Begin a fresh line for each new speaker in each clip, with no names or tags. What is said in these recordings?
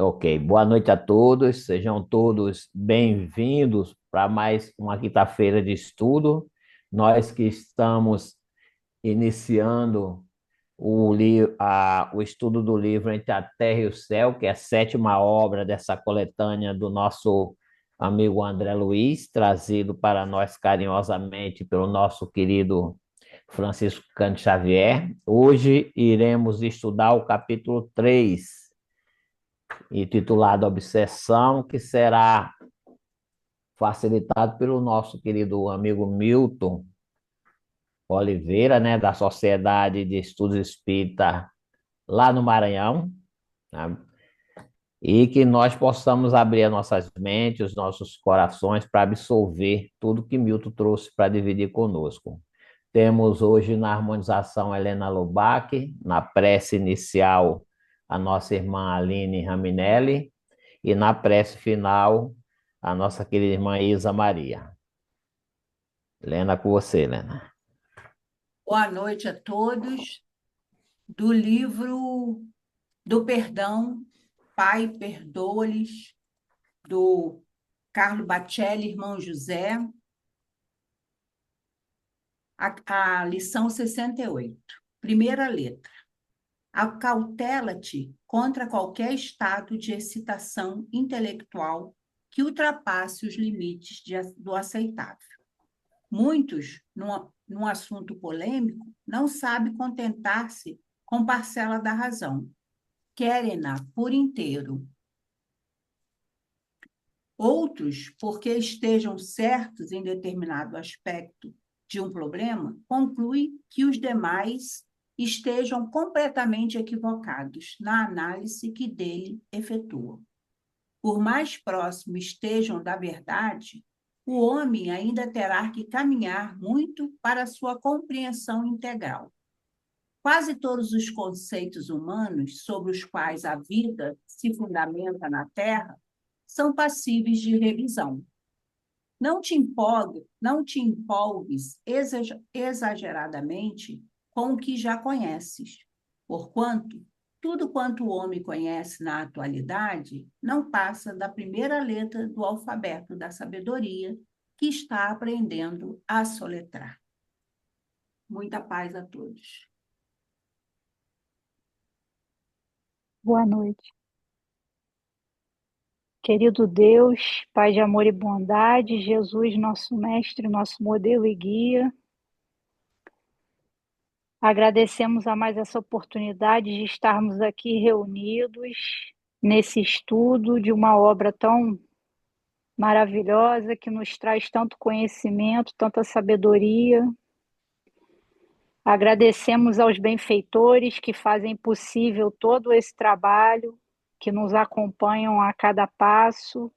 Ok, boa noite a todos, sejam todos bem-vindos para mais uma quinta-feira de estudo. Nós que estamos iniciando o estudo do livro Entre a Terra e o Céu, que é a sétima obra dessa coletânea do nosso amigo André Luiz, trazido para nós carinhosamente pelo nosso querido Francisco Cândido Xavier. Hoje iremos estudar o capítulo 3 intitulado Obsessão, que será facilitado pelo nosso querido amigo Milton Oliveira, né, da Sociedade de Estudos Espírita lá no Maranhão, né? E que nós possamos abrir as nossas mentes, os nossos corações para absorver tudo que Milton trouxe para dividir conosco. Temos hoje na harmonização Helena Lubac, na prece inicial a nossa irmã Aline Raminelli, e na prece final, a nossa querida irmã Isa Maria. Helena, com você, Helena.
Boa noite a todos. Do livro do Perdão, Pai, perdoa-lhes, do Carlo Bacelli, irmão José, a lição 68. Primeira letra. Acautela-te contra qualquer estado de excitação intelectual que ultrapasse os limites do aceitável. Muitos, num assunto polêmico, não sabem contentar-se com parcela da razão, querem-na por inteiro. Outros, porque estejam certos em determinado aspecto de um problema, concluem que os demais estejam completamente equivocados na análise que dele efetuam. Por mais próximo estejam da verdade, o homem ainda terá que caminhar muito para sua compreensão integral. Quase todos os conceitos humanos sobre os quais a vida se fundamenta na Terra são passíveis de revisão. Não te empolgues exageradamente com o que já conheces, porquanto tudo quanto o homem conhece na atualidade não passa da primeira letra do alfabeto da sabedoria que está aprendendo a soletrar. Muita paz a todos.
Boa noite. Querido Deus, Pai de amor e bondade, Jesus, nosso mestre, nosso modelo e guia, agradecemos a mais essa oportunidade de estarmos aqui reunidos nesse estudo de uma obra tão maravilhosa que nos traz tanto conhecimento, tanta sabedoria. Agradecemos aos benfeitores que fazem possível todo esse trabalho, que nos acompanham a cada passo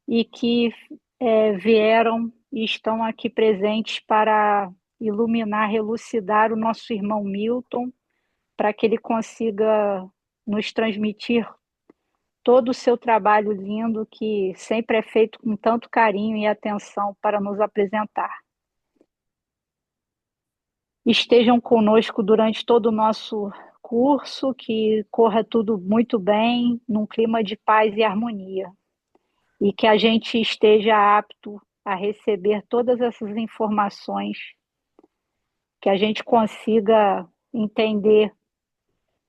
e que vieram e estão aqui presentes para iluminar, elucidar o nosso irmão Milton, para que ele consiga nos transmitir todo o seu trabalho lindo, que sempre é feito com tanto carinho e atenção para nos apresentar. Estejam conosco durante todo o nosso curso, que corra tudo muito bem, num clima de paz e harmonia. E que a gente esteja apto a receber todas essas informações, que a gente consiga entender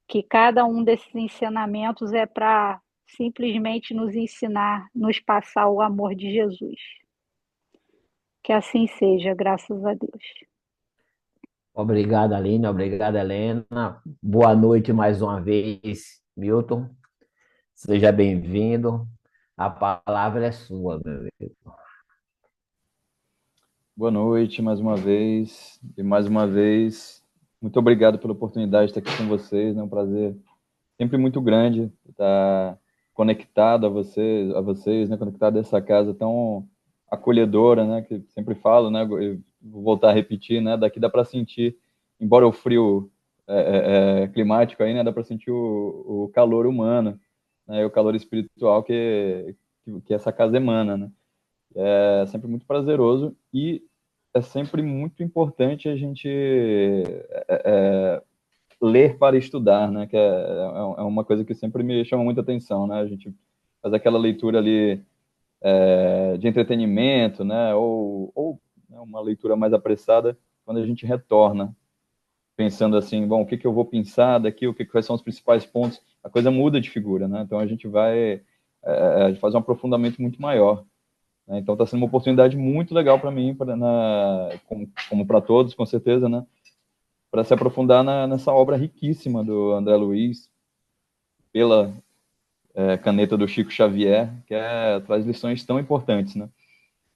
que cada um desses ensinamentos é para simplesmente nos ensinar, nos passar o amor de Jesus. Que assim seja, graças a Deus.
Obrigado, Aline, obrigado, Helena. Boa noite mais uma vez, Milton. Seja bem-vindo. A palavra é sua, meu amigo.
Boa noite mais uma vez. E mais uma vez, muito obrigado pela oportunidade de estar aqui com vocês. É um prazer sempre muito grande estar conectado a vocês, né? Conectado a essa casa tão acolhedora, né? Que sempre falo, né? Eu vou voltar a repetir, né? Daqui dá para sentir, embora o frio climático aí, né? Dá para sentir o calor humano, né? O calor espiritual que essa casa emana, né? É sempre muito prazeroso e é sempre muito importante a gente ler para estudar, né? Que é uma coisa que sempre me chama muita atenção, né? A gente faz aquela leitura ali de entretenimento, né? Ou né, uma leitura mais apressada, quando a gente retorna, pensando assim, bom, o que eu vou pensar daqui, quais são os principais pontos, a coisa muda de figura, né? Então a gente vai fazer um aprofundamento muito maior. Né? Então está sendo uma oportunidade muito legal para mim, como para todos, com certeza, né? Para se aprofundar nessa obra riquíssima do André Luiz, pela caneta do Chico Xavier, que traz lições tão importantes, né?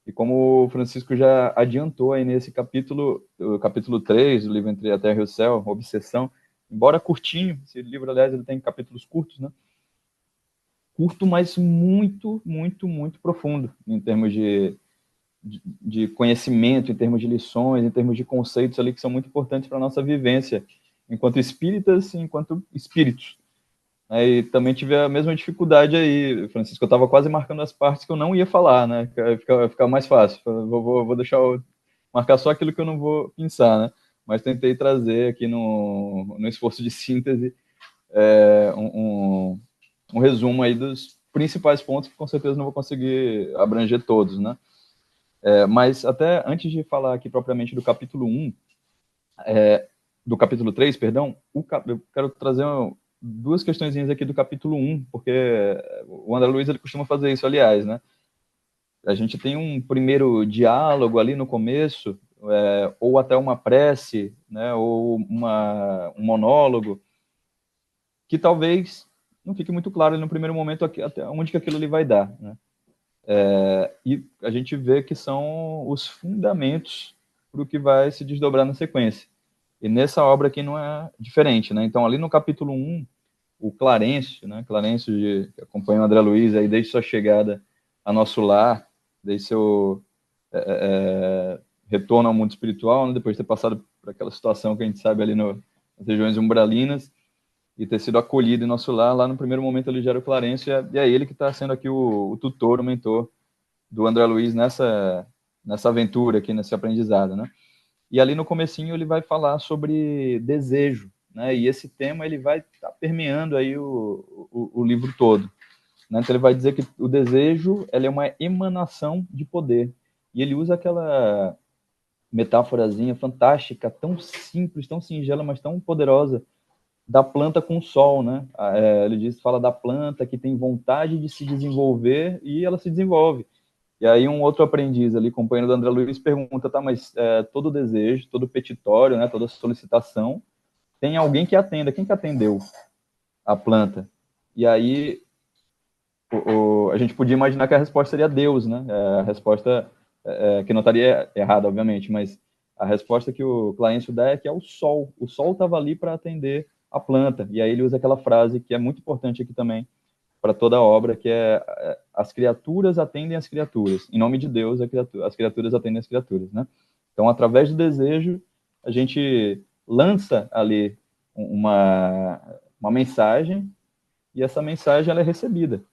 E como o Francisco já adiantou aí nesse capítulo, o capítulo 3 do livro Entre a Terra e o Céu, Obsessão, embora curtinho, esse livro, aliás, ele tem capítulos curtos, né? Curto, mas muito, muito, muito profundo, em termos de conhecimento, em termos de lições, em termos de conceitos ali que são muito importantes para a nossa vivência, enquanto espíritas e enquanto espíritos. E também tive a mesma dificuldade aí, Francisco, eu estava quase marcando as partes que eu não ia falar, né? Fica mais fácil. Vou deixar marcar só aquilo que eu não vou pensar, né? Mas tentei trazer aqui no esforço de síntese um resumo aí dos principais pontos que com certeza não vou conseguir abranger todos, né? Mas até antes de falar aqui propriamente do capítulo 1, do capítulo 3, perdão, eu quero trazer duas questõezinhas aqui do capítulo 1, porque o André Luiz ele costuma fazer isso, aliás, né? A gente tem um primeiro diálogo ali no começo, ou até uma prece, né? Ou um monólogo, que talvez não fique muito claro no primeiro momento até onde que aquilo ali vai dar, né? E a gente vê que são os fundamentos para o que vai se desdobrar na sequência. E nessa obra aqui não é diferente, né? Então, ali no capítulo 1, o Clarencio, né? Clarencio, que acompanha o André Luiz aí desde sua chegada a nosso lar, desde seu retorno ao mundo espiritual, né? Depois de ter passado por aquela situação que a gente sabe ali nas regiões umbralinas, e ter sido acolhido em nosso lar. Lá no primeiro momento ele já era o Clarencio, e é ele que está sendo aqui o tutor, o mentor do André Luiz nessa aventura aqui, nesse aprendizado, né? E ali no comecinho ele vai falar sobre desejo, né? E esse tema ele vai estar permeando aí o livro todo, né? Então ele vai dizer que o desejo ele é uma emanação de poder, e ele usa aquela metáforazinha fantástica, tão simples, tão singela, mas tão poderosa, da planta com o sol, né? Ele fala da planta que tem vontade de se desenvolver e ela se desenvolve. E aí um outro aprendiz ali, companheiro do André Luiz, pergunta, tá, mas todo desejo, todo petitório, né, toda solicitação, tem alguém que atenda. Quem que atendeu a planta? E aí a gente podia imaginar que a resposta seria Deus, né? A resposta que não estaria errada, obviamente, mas a resposta que o Clarencio dá é que é o sol. O sol estava ali para atender a planta. E aí ele usa aquela frase que é muito importante aqui também, para toda a obra, que as criaturas atendem as criaturas. Em nome de Deus, as criaturas atendem as criaturas, né? Então, através do desejo, a gente lança ali uma mensagem, e essa mensagem ela é recebida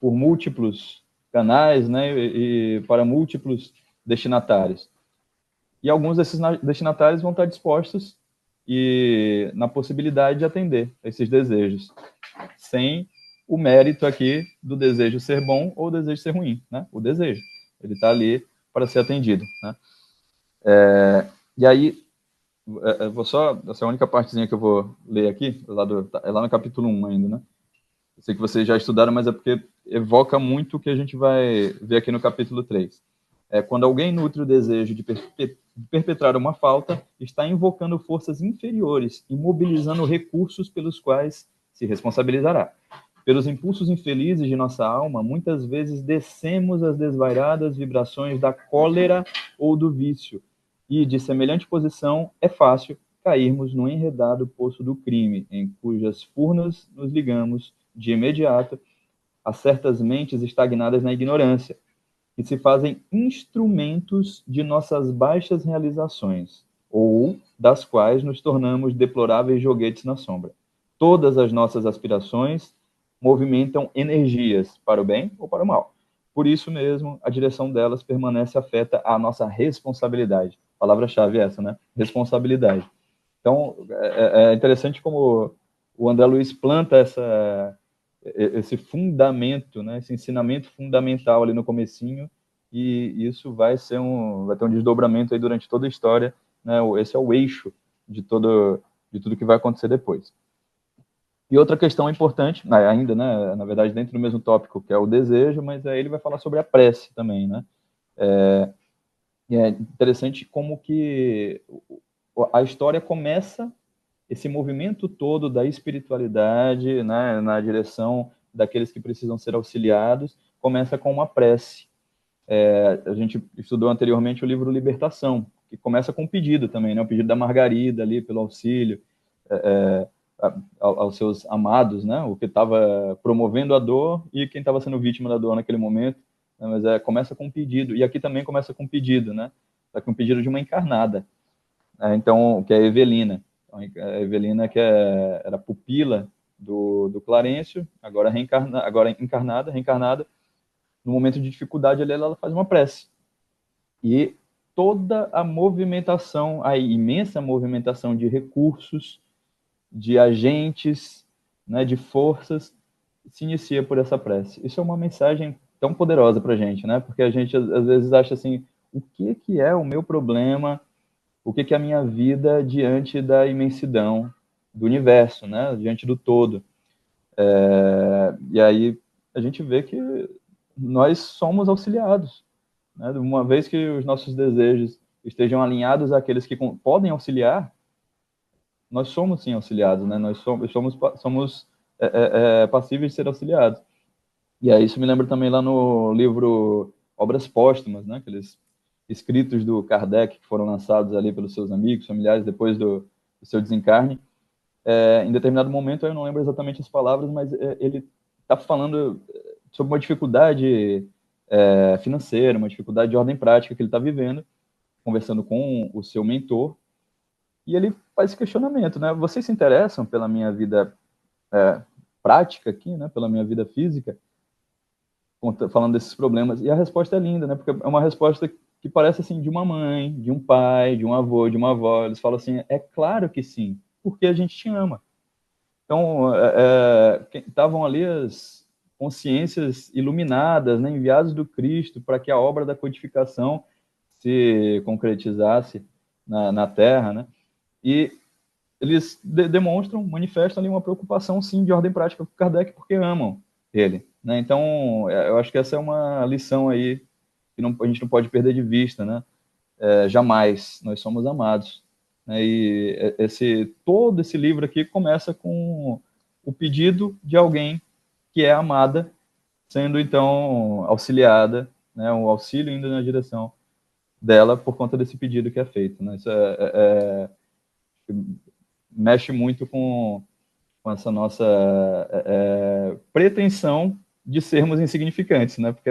por múltiplos canais, né? E para múltiplos destinatários. E alguns desses destinatários vão estar dispostos e na possibilidade de atender esses desejos, sem o mérito aqui do desejo ser bom ou o desejo ser ruim, né? O desejo, ele está ali para ser atendido, né? E aí, vou só, essa é a única partezinha que eu vou ler aqui, é lá no capítulo 1 ainda, né? Eu sei que vocês já estudaram, mas é porque evoca muito o que a gente vai ver aqui no capítulo 3. Quando alguém nutre o desejo de perpetrar uma falta, está invocando forças inferiores e mobilizando recursos pelos quais se responsabilizará. Pelos impulsos infelizes de nossa alma, muitas vezes descemos as desvairadas vibrações da cólera ou do vício, e, de semelhante posição, é fácil cairmos no enredado poço do crime, em cujas furnas nos ligamos de imediato a certas mentes estagnadas na ignorância, que se fazem instrumentos de nossas baixas realizações, ou das quais nos tornamos deploráveis joguetes na sombra. Todas as nossas aspirações movimentam energias para o bem ou para o mal. Por isso mesmo, a direção delas permanece afeta à nossa responsabilidade. Palavra-chave é essa, né? Responsabilidade. Então, é interessante como o André Luiz planta esse fundamento, né, esse ensinamento fundamental ali no comecinho, e isso vai ter um desdobramento aí durante toda a história, né, esse é o eixo de tudo que vai acontecer depois. E outra questão importante, ainda, né, na verdade, dentro do mesmo tópico, que é o desejo, mas aí ele vai falar sobre a prece também, né? E é interessante como que a história começa, esse movimento todo da espiritualidade, né, na direção daqueles que precisam ser auxiliados, começa com uma prece. A gente estudou anteriormente o livro Libertação, que começa com um pedido também, né, o pedido da Margarida ali pelo auxílio, aos seus amados, né? O que estava promovendo a dor e quem estava sendo vítima da dor naquele momento. Né? Mas começa com um pedido. E aqui também começa com um pedido, né? Só que um pedido de uma encarnada. Então, que é a Evelina. Então, a Evelina que era pupila do Clarencio, agora reencarnada. No momento de dificuldade, ela faz uma prece. E toda a movimentação, a imensa movimentação de recursos, de agentes, né, de forças, se inicia por essa prece. Isso é uma mensagem tão poderosa para a gente, né? Porque a gente às vezes acha assim, o que é o meu problema, o que é a minha vida diante da imensidão do universo, né? Diante do todo. E aí a gente vê que nós somos auxiliados, né? Uma vez que os nossos desejos estejam alinhados àqueles que podem auxiliar, nós somos sim auxiliados, né? Nós somos passíveis de ser auxiliados. E aí isso me lembra também lá no livro Obras Póstumas, né? Aqueles escritos do Kardec que foram lançados ali pelos seus amigos, familiares, depois do seu desencarne. Em determinado momento, eu não lembro exatamente as palavras, mas ele está falando sobre uma dificuldade financeira, uma dificuldade de ordem prática que ele está vivendo, conversando com o seu mentor, e ele faz esse questionamento, né? Vocês se interessam pela minha vida prática aqui, né? Pela minha vida física? Falando desses problemas. E a resposta é linda, né? Porque é uma resposta que parece assim de uma mãe, de um pai, de um avô, de uma avó. Eles falam assim: é claro que sim, porque a gente te ama. Então, estavam ali as consciências iluminadas, né? Enviados do Cristo para que a obra da codificação se concretizasse na Terra, né? E eles demonstram, manifestam ali uma preocupação, sim, de ordem prática com Kardec, porque amam ele, né? Então, eu acho que essa é uma lição aí que a gente não pode perder de vista, né? Jamais, nós somos amados, né? E todo esse livro aqui começa com o pedido de alguém que é amada, sendo então auxiliada, né? O auxílio indo na direção dela por conta desse pedido que é feito, né? Isso mexe muito com essa nossa pretensão de sermos insignificantes, né? Porque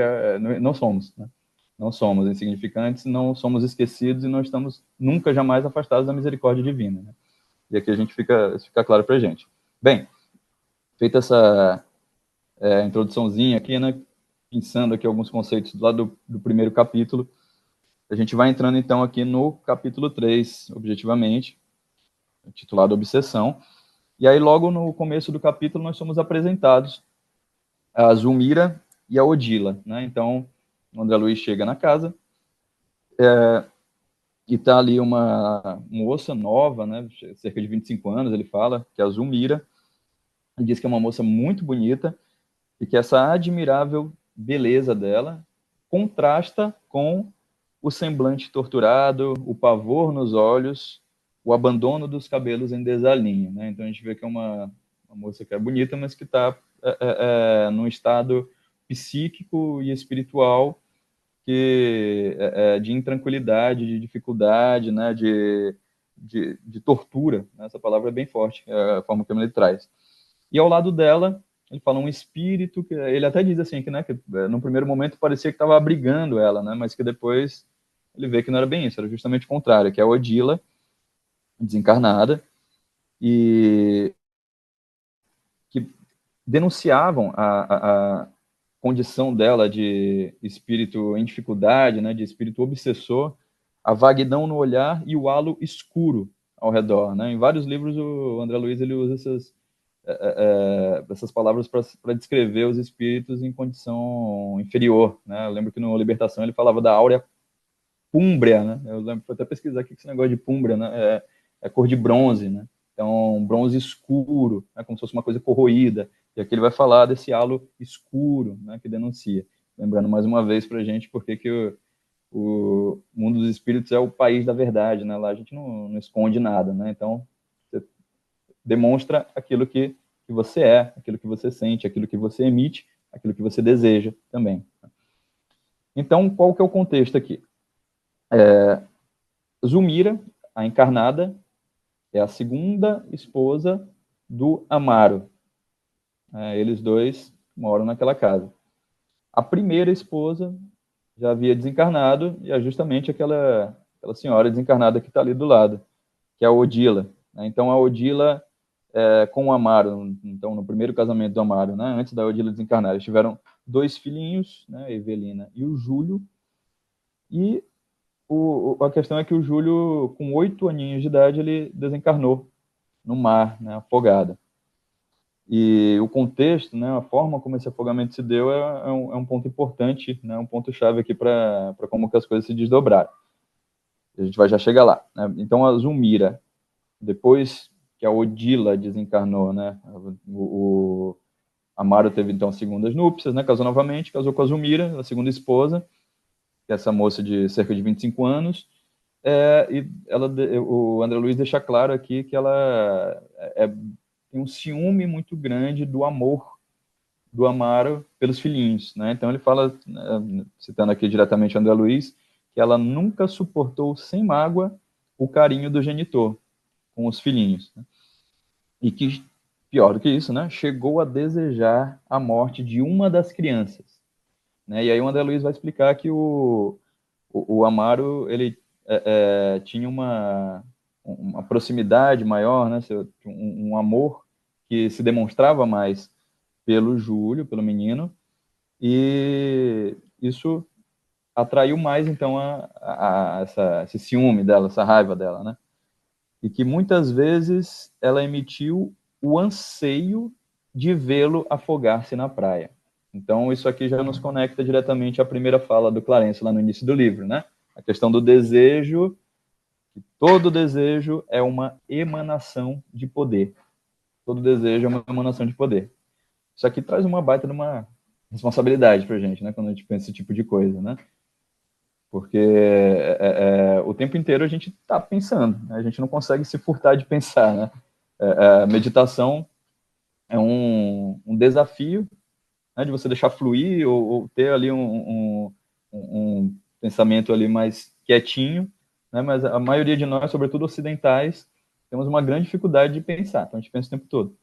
não somos, né? Não somos insignificantes, não somos esquecidos e não estamos nunca, jamais afastados da misericórdia divina, né? E aqui isso fica claro para a gente. Bem, feita essa introduçãozinha aqui, né? Pensando aqui alguns conceitos lá do primeiro capítulo, a gente vai entrando então aqui no capítulo 3, objetivamente, titulado Obsessão. E aí, logo no começo do capítulo, nós somos apresentados a Zulmira e a Odila, né? Então, o André Luiz chega na casa e está ali uma moça nova, né? Cerca de 25 anos, ele fala, que é a Zulmira. Ele diz que é uma moça muito bonita e que essa admirável beleza dela contrasta com o semblante torturado, o pavor nos olhos, o abandono dos cabelos em desalinho, né? Então a gente vê que é uma moça que é bonita, mas que está num estado psíquico e espiritual de intranquilidade, de dificuldade, né? de tortura. Né? Essa palavra é bem forte, a forma como ele traz. E ao lado dela, ele fala um espírito que ele até diz assim que, né, que no primeiro momento parecia que estava abrigando ela, né? Mas que depois ele vê que não era bem isso, era justamente o contrário, que é a Odila, desencarnada, e que denunciavam a condição dela de espírito em dificuldade, né, de espírito obsessor, a vaguidão no olhar e o halo escuro ao redor, né? Em vários livros o André Luiz ele usa essas palavras para descrever os espíritos em condição inferior, né? Eu lembro que no Libertação ele falava da áurea púmbrea, né? Eu lembro, fui até pesquisar aqui que esse negócio de púmbrea, né? É cor de bronze, né? Então, bronze escuro, né? Como se fosse uma coisa corroída. E aqui ele vai falar desse halo escuro, né? Que denuncia. Lembrando mais uma vez para a gente porque que o mundo dos espíritos é o país da verdade, né? Lá a gente não esconde nada, né? Então, você demonstra aquilo que você é, aquilo que você sente, aquilo que você emite, aquilo que você deseja também. Então, qual que é o contexto aqui? Zulmira, a encarnada, é a segunda esposa do Amaro. Eles dois moram naquela casa. A primeira esposa já havia desencarnado e é justamente aquela senhora desencarnada que está ali do lado, que é a Odila. Então, a Odila com o Amaro, então, no primeiro casamento do Amaro, né, antes da Odila desencarnar, eles tiveram 2 filhinhos, né, a Evelina e o Júlio, e a questão é que o Júlio, com 8 aninhos de idade, ele desencarnou no mar, né, afogado. E o contexto, né, a forma como esse afogamento se deu é um ponto importante, né, um ponto-chave aqui para como que as coisas se desdobraram. A gente vai já chegar lá. Né? Então, a Zulmira, depois que a Odila desencarnou, né, o Amaro teve, então, segundas núpcias, né, casou novamente, casou com a Zulmira, a segunda esposa, que é essa moça de cerca de 25 anos, e o André Luiz deixa claro aqui que ela tem um ciúme muito grande do amor do Amaro pelos filhinhos, né? Então ele fala, citando aqui diretamente o André Luiz, que ela nunca suportou sem mágoa o carinho do genitor com os filhinhos, né? E que, pior do que isso, né? Chegou a desejar a morte de uma das crianças, né? E aí o André Luiz vai explicar que o Amaro, ele tinha uma proximidade maior, né? Um amor que se demonstrava mais pelo Júlio, pelo menino, e isso atraiu mais, então, esse ciúme dela, essa raiva dela, né? E que muitas vezes ela emitiu o anseio de vê-lo afogar-se na praia. Então, isso aqui já nos conecta diretamente à primeira fala do Clarence, lá no início do livro, né? A questão do desejo, que todo desejo é uma emanação de poder. Todo desejo é uma emanação de poder. Isso aqui traz uma baita de uma responsabilidade para a gente, né? Quando a gente pensa esse tipo de coisa, né? Porque o tempo inteiro a gente está pensando, né? A gente não consegue se furtar de pensar, né? A meditação é um desafio, né, de você deixar fluir ou ter ali um pensamento ali mais quietinho, né? Mas a maioria de nós, sobretudo ocidentais, temos uma grande dificuldade de pensar, então a gente pensa o tempo todo.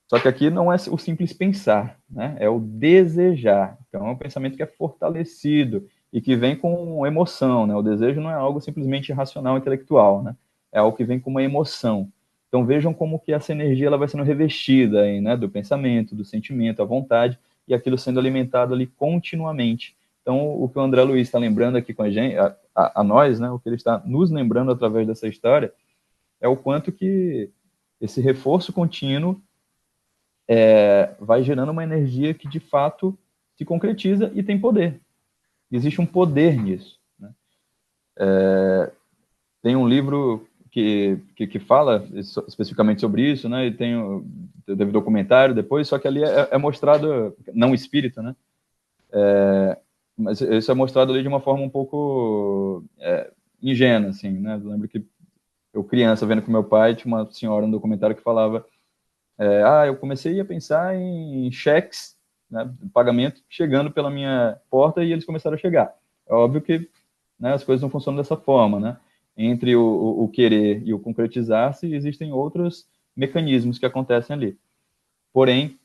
Só que aqui não é o simples pensar, né? É o desejar. Então é um pensamento que é fortalecido e que vem com emoção, né? O desejo não é algo simplesmente racional, intelectual, né? É algo que vem com uma emoção. Então vejam como que essa energia ela vai sendo revestida aí, né? Do pensamento, do sentimento, a vontade, e aquilo sendo alimentado ali continuamente. Então o que o André Luiz está lembrando aqui com a gente, a nós, né? O que ele está nos lembrando através dessa história é o quanto que esse reforço contínuo vai gerando uma energia que de fato se concretiza e tem poder. Existe um poder nisso, né? Tem um livro que fala especificamente sobre isso, né? E teve documentário depois, só que ali é mostrado, não espírita, né? Mas isso é mostrado ali de uma forma um pouco ingênua, assim, né? Eu lembro que eu criança vendo com meu pai, tinha uma senhora no documentário que falava eu comecei a pensar em cheques, né, pagamento chegando pela minha porta e eles começaram a chegar. É óbvio que, né, as coisas não funcionam dessa forma, né? Entre o querer e o concretizar-se, existem outros mecanismos que acontecem ali. Porém,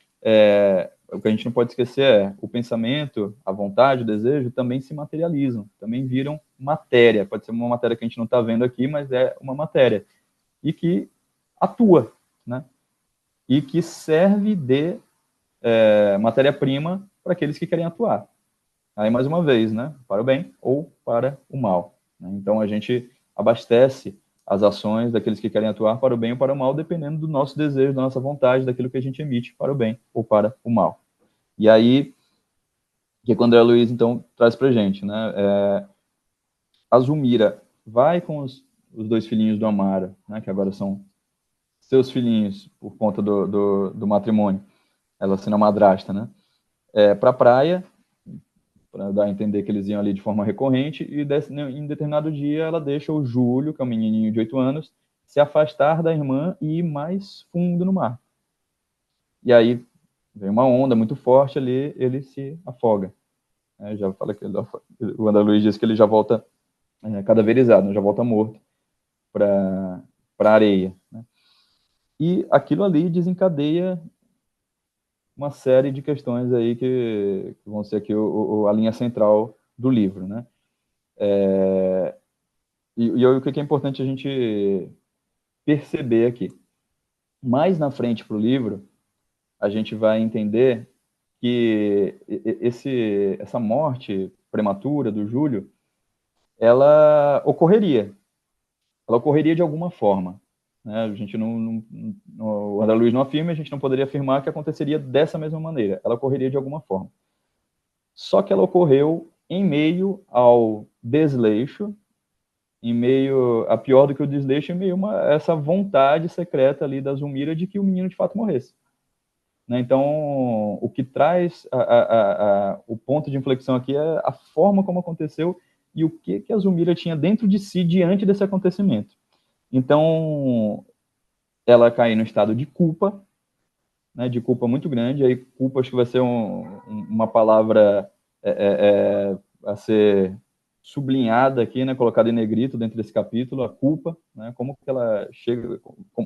o que a gente não pode esquecer é o pensamento, a vontade, o desejo também se materializam, também viram matéria. Pode ser uma matéria que a gente não está vendo aqui, mas é uma matéria. E que atua, né? E que serve de matéria-prima para aqueles que querem atuar. Aí, mais uma vez, né, para o bem ou para o mal, né? Então, a gente abastece as ações daqueles que querem atuar para o bem ou para o mal, dependendo do nosso desejo, da nossa vontade, daquilo que a gente emite para o bem ou para o mal. E aí, que quando a Luiz, então, traz para a gente, né? A Zulmira vai com os 2 filhinhos do Amaro, né? Que agora são seus filhinhos por conta do matrimônio. Ela sendo a madrasta, né? Para a praia, para dar a entender que eles iam ali de forma recorrente, e em determinado dia ela deixa o Júlio, que é um menininho de 8 anos, se afastar da irmã e ir mais fundo no mar. E aí vem uma onda muito forte ali, ele se afoga. Já fala que o André Luiz diz que ele já volta cadaverizado, né? Já volta morto para a areia. Né? E aquilo ali desencadeia uma série de questões aí que vão ser aqui a linha central do livro, né? E o que é importante a gente perceber aqui. Mais na frente para o livro, a gente vai entender que essa morte prematura do Júlio, ela ocorreria de alguma forma. Né? A gente o André Luiz não afirma, a gente não poderia afirmar que aconteceria dessa mesma maneira. Ela ocorreria de alguma forma. Só que ela ocorreu em meio ao desleixo, em meio a pior do que o desleixo, em meio a essa vontade secreta ali da Zulmira de que o menino de fato morresse. Né? Então, o que traz o ponto de inflexão aqui é a forma como aconteceu e o que a Zulmira tinha dentro de si diante desse acontecimento. Então, ela cai no estado de culpa, né, de culpa muito grande. Aí, culpa acho que vai ser uma palavra a ser sublinhada aqui, né, colocada em negrito dentro desse capítulo, a culpa, né, como que ela chega,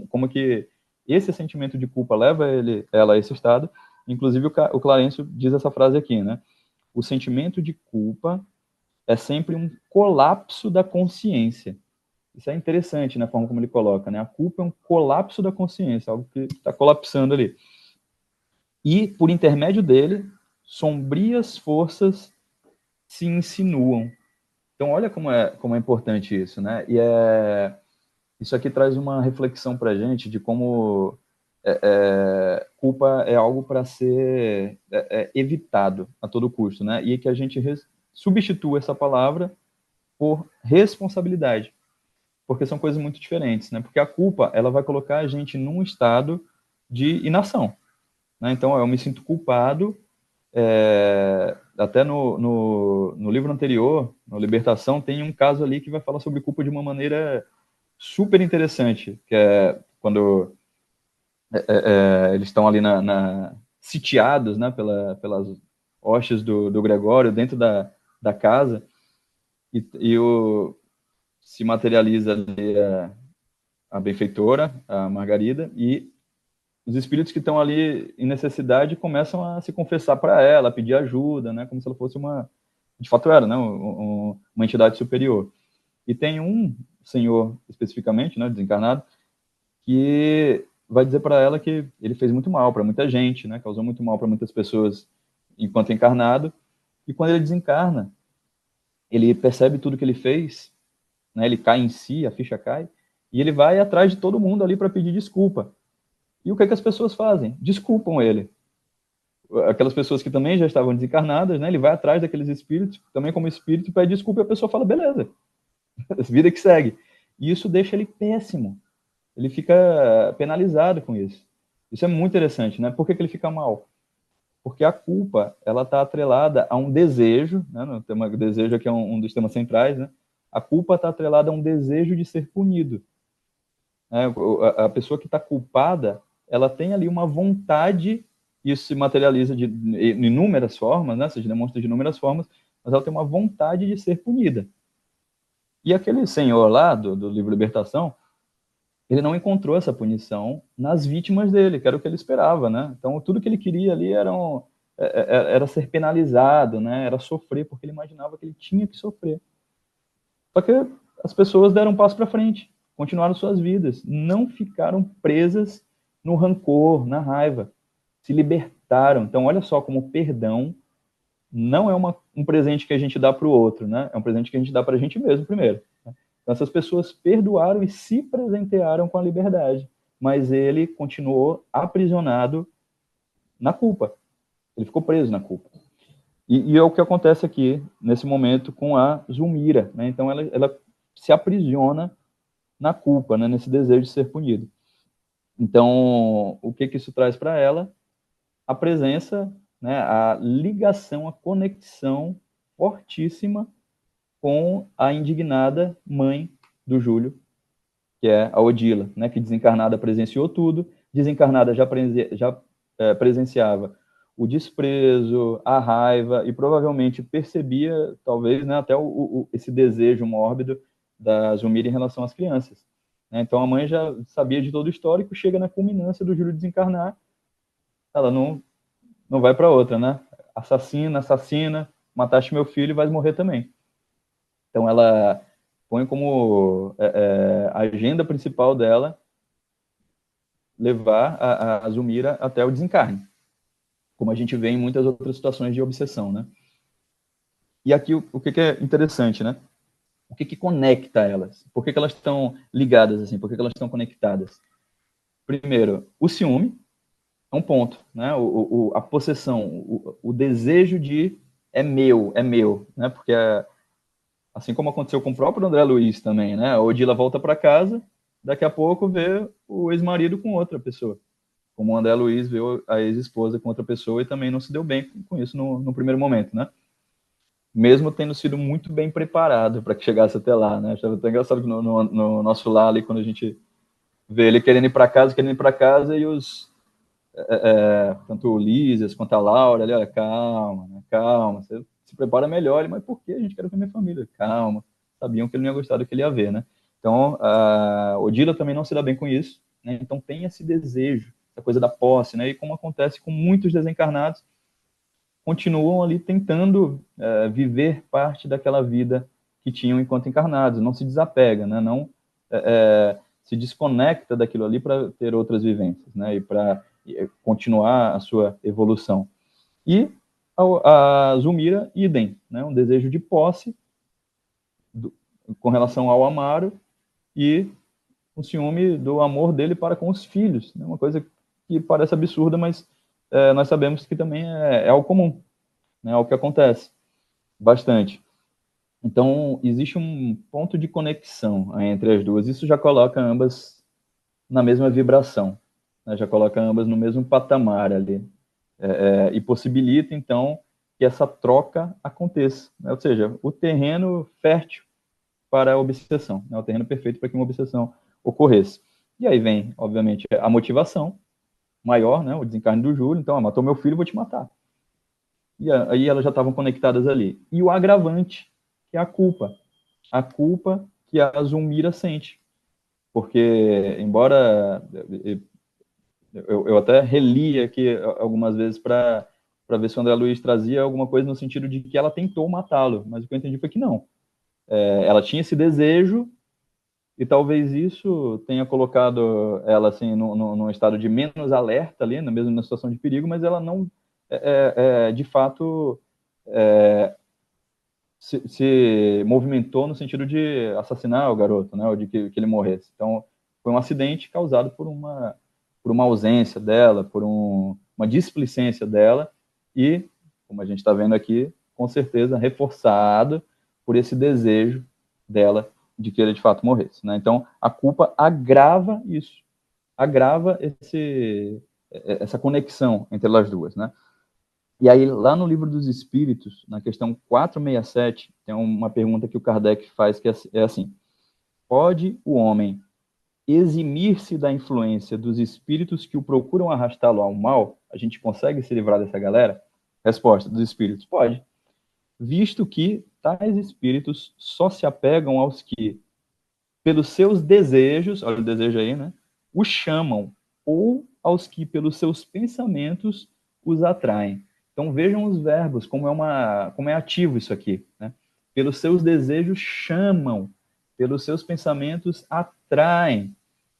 como que esse sentimento de culpa leva ela a esse estado. Inclusive, o Clarencio diz essa frase aqui, né, o sentimento de culpa é sempre um colapso da consciência. Isso é interessante na forma como ele coloca, né? A culpa é um colapso da consciência, algo que está colapsando ali. E, por intermédio dele, sombrias forças se insinuam. Então, olha como é importante isso, né? E isso aqui traz uma reflexão para a gente de como culpa é algo para ser evitado a todo custo, né? E que a gente substitua essa palavra por responsabilidade. Porque são coisas muito diferentes, né? Porque a culpa, ela vai colocar a gente num estado de inação, né? Então, eu me sinto culpado, até no livro anterior, no Libertação, tem um caso ali que vai falar sobre culpa de uma maneira super interessante, que é quando eles estão ali sitiados, né, pelas hostes do Gregório dentro da casa, e se materializa ali a benfeitora, a Margarida, e os espíritos que estão ali em necessidade começam a se confessar para ela, a pedir ajuda, né, como se ela fosse de fato era, né, uma entidade superior. E tem um senhor, especificamente, né, desencarnado, que vai dizer para ela que ele fez muito mal para muita gente, né, causou muito mal para muitas pessoas enquanto encarnado, e quando ele desencarna, ele percebe tudo que ele fez, né, ele cai em si, a ficha cai, e ele vai atrás de todo mundo ali para pedir desculpa. E o que as pessoas fazem? Desculpam ele. Aquelas pessoas que também já estavam desencarnadas, né, ele vai atrás daqueles espíritos, também como espírito, pede desculpa e a pessoa fala, beleza, vida que segue. E isso deixa ele péssimo. Ele fica penalizado com isso. Isso é muito interessante, né? Por que ele fica mal? Porque a culpa, ela está atrelada a um desejo, né? O desejo aqui é um dos temas centrais, né? A culpa está atrelada a um desejo de ser punido. A pessoa que está culpada, ela tem ali uma vontade, isso se materializa de inúmeras formas, né? Se demonstra de inúmeras formas, mas ela tem uma vontade de ser punida. E aquele senhor lá, do livro Libertação, ele não encontrou essa punição nas vítimas dele, que era o que ele esperava, né? Então, tudo que ele queria ali era ser penalizado, né? Era sofrer, porque ele imaginava que ele tinha que sofrer. Só que as pessoas deram um passo para frente, continuaram suas vidas, não ficaram presas no rancor, na raiva, se libertaram. Então, olha só como o perdão não é um presente que a gente dá para o outro, né? É um presente que a gente dá para a gente mesmo primeiro. Né? Então, essas pessoas perdoaram e se presentearam com a liberdade, mas ele continuou aprisionado na culpa. Ele ficou preso na culpa. E é o que acontece aqui, nesse momento, com a Zulmira, né? Então, ela se aprisiona na culpa, né? Nesse desejo de ser punido. Então, o que isso traz para ela? A presença, né? A ligação, a conexão fortíssima com a indignada mãe do Júlio, que é a Odila, né? Que desencarnada presenciou tudo, desencarnada já presenciava o desprezo, a raiva, e provavelmente percebia, talvez, né, até esse desejo mórbido da Zulmira em relação às crianças. Né? Então a mãe já sabia de todo o histórico, chega na culminância do Júlio desencarnar, ela não vai para outra, né? Assassina, mataste meu filho e vais morrer também. Então ela põe como a agenda principal dela levar a Zulmira até o desencarne, como a gente vê em muitas outras situações de obsessão, né? E aqui o que é interessante, né? O que conecta elas? Por que elas estão ligadas assim? Por que elas estão conectadas? Primeiro, o ciúme é um ponto, né? A possessão, o desejo de é meu, né? Porque assim como aconteceu com o próprio André Luiz também, né? A Odila volta para casa, daqui a pouco vê o ex-marido com outra pessoa. Como o André Luiz viu a ex-esposa com outra pessoa e também não se deu bem com isso no primeiro momento, né? Mesmo tendo sido muito bem preparado para que chegasse até lá, né? Achava até engraçado que no nosso lar ali, quando a gente vê ele querendo ir para casa, e tanto o Lízias quanto a Laura, ali, olha, calma, né? Calma, você se prepara melhor, mas por que a gente quer ver minha família? Calma, sabiam que ele não ia gostar do que ele ia ver, né? Então, a Odila também não se dá bem com isso, né? Então tem esse desejo, essa coisa da posse, né? E como acontece com muitos desencarnados, continuam ali tentando viver parte daquela vida que tinham enquanto encarnados, não se desapega, né? Não se desconecta daquilo ali para ter outras vivências, né? E para continuar a sua evolução. E a Zulmira, idem, né? Um desejo de posse com relação ao Amaro e um ciúme do amor dele para com os filhos, né? Uma coisa que parece absurda, mas nós sabemos que também é algo comum, né? É o que acontece bastante. Então, existe um ponto de conexão entre as duas. Isso já coloca ambas na mesma vibração, né? Já coloca ambas no mesmo patamar ali. E possibilita, então, que essa troca aconteça, né? Ou seja, o terreno fértil para a obsessão, né? O terreno perfeito para que uma obsessão ocorresse. E aí vem, obviamente, a motivação maior, né? O desencarne do Júlio. Então, matou meu filho, vou te matar. E aí elas já estavam conectadas ali. E o agravante, que é a culpa. A culpa que a Zulmira sente. Porque, embora eu até reli aqui algumas vezes para ver se o André Luiz trazia alguma coisa no sentido de que ela tentou matá-lo, mas o que eu entendi foi que não. Ela tinha esse desejo e talvez isso tenha colocado ela assim num estado de menos alerta ali, mesmo na situação de perigo, mas ela não, de fato, se movimentou no sentido de assassinar o garoto, né, ou de que ele morresse. Então, foi um acidente causado por uma ausência dela, por uma displicência dela e, como a gente está vendo aqui, com certeza reforçado por esse desejo dela de que ele de fato morresse, né? Então, a culpa agrava isso, agrava essa conexão entre elas duas, né? E aí, lá no Livro dos Espíritos, na questão 467, tem uma pergunta que o Kardec faz que é assim: pode o homem eximir-se da influência dos espíritos que o procuram arrastá-lo ao mal? A gente consegue se livrar dessa galera? Resposta dos espíritos: pode, visto que tais espíritos só se apegam aos que, pelos seus desejos, olha o desejo aí, né, os chamam, ou aos que, pelos seus pensamentos, os atraem. Então vejam os verbos, como é ativo isso aqui, né? Pelos seus desejos chamam, pelos seus pensamentos atraem.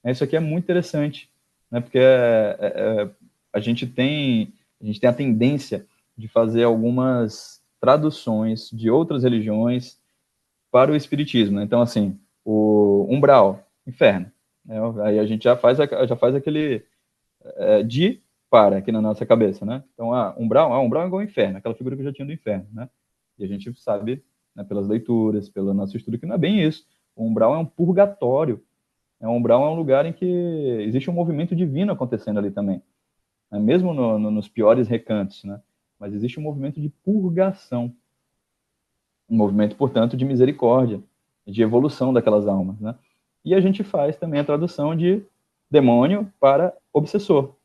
Isso aqui é muito interessante, né? Porque a gente tem a tendência de fazer algumas traduções de outras religiões para o espiritismo, né? Então, assim, o umbral, inferno. Né? Aí a gente já faz aquele de para aqui na nossa cabeça, né? Então, umbral é igual ao inferno, aquela figura que eu já tinha do inferno, né? E a gente sabe, né, pelas leituras, pelo nosso estudo, que não é bem isso. O umbral é um purgatório. O umbral é um lugar em que existe um movimento divino acontecendo ali também, né? Mesmo nos piores recantos, né? Mas existe um movimento de purgação, um movimento, portanto, de misericórdia, de evolução daquelas almas, né? E a gente faz também a tradução de demônio para obsessor,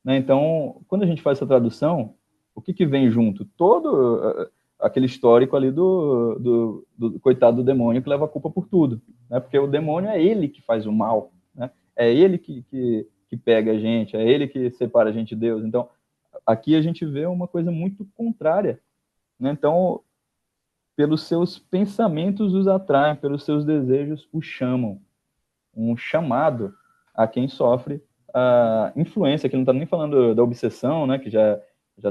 né? Então, quando a gente faz essa tradução, o que vem junto? Todo aquele histórico ali do coitado do demônio que leva a culpa por tudo, né? Porque o demônio é ele que faz o mal, né? É ele que pega a gente, é ele que separa a gente de Deus. Então, aqui a gente vê uma coisa muito contrária, né? Então, pelos seus pensamentos os atraem, pelos seus desejos os chamam. Um chamado a quem sofre a influência, que não está nem falando da obsessão, né, que já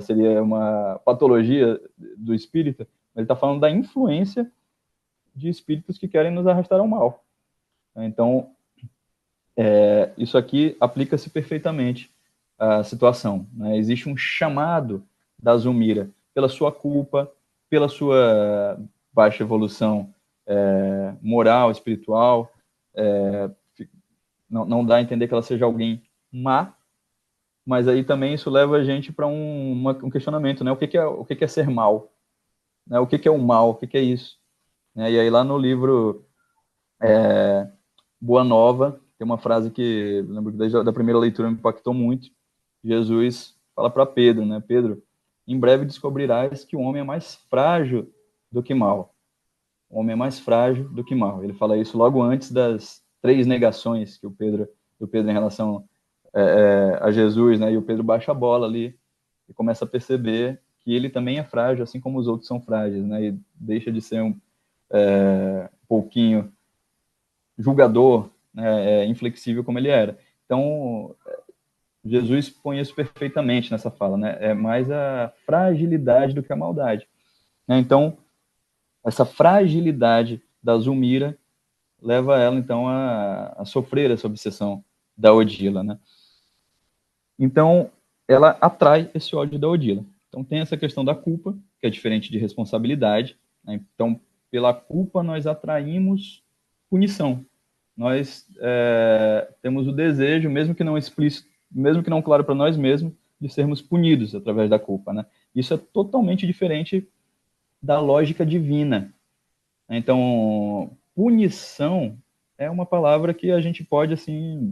seria uma patologia do espírito, mas ele está falando da influência de espíritos que querem nos arrastar ao mal. Então, isso aqui aplica-se perfeitamente à situação, né? Existe um chamado da Zulmira pela sua culpa, pela sua baixa evolução moral, espiritual, não dá a entender que ela seja alguém má, mas aí também isso leva a gente para um questionamento, né? O que é ser mal? Né? O que é o mal? O que é isso? E aí lá no livro Boa Nova, tem uma frase que eu lembro que desde a primeira leitura me impactou muito. Jesus fala para Pedro, né? Pedro, em breve descobrirás que o homem é mais frágil do que mal. O homem é mais frágil do que mal. Ele fala isso logo antes das 3 negações que o Pedro em relação a Jesus, né? E o Pedro baixa a bola ali e começa a perceber que ele também é frágil, assim como os outros são frágeis, né? E deixa de ser um pouquinho julgador, né? Inflexível como ele era. Então, Jesus põe isso perfeitamente nessa fala, né? É mais a fragilidade do que a maldade, né? Então, essa fragilidade da Zulmira leva ela, então, a sofrer essa obsessão da Odila, né? Então, ela atrai esse ódio da Odila. Então, tem essa questão da culpa, que é diferente de responsabilidade, né? Então, pela culpa, nós atraímos punição. Nós temos o desejo, mesmo que não explícito, mesmo que não claro para nós mesmos, de sermos punidos através da culpa, né? Isso é totalmente diferente da lógica divina. Então, punição é uma palavra que a gente pode, assim,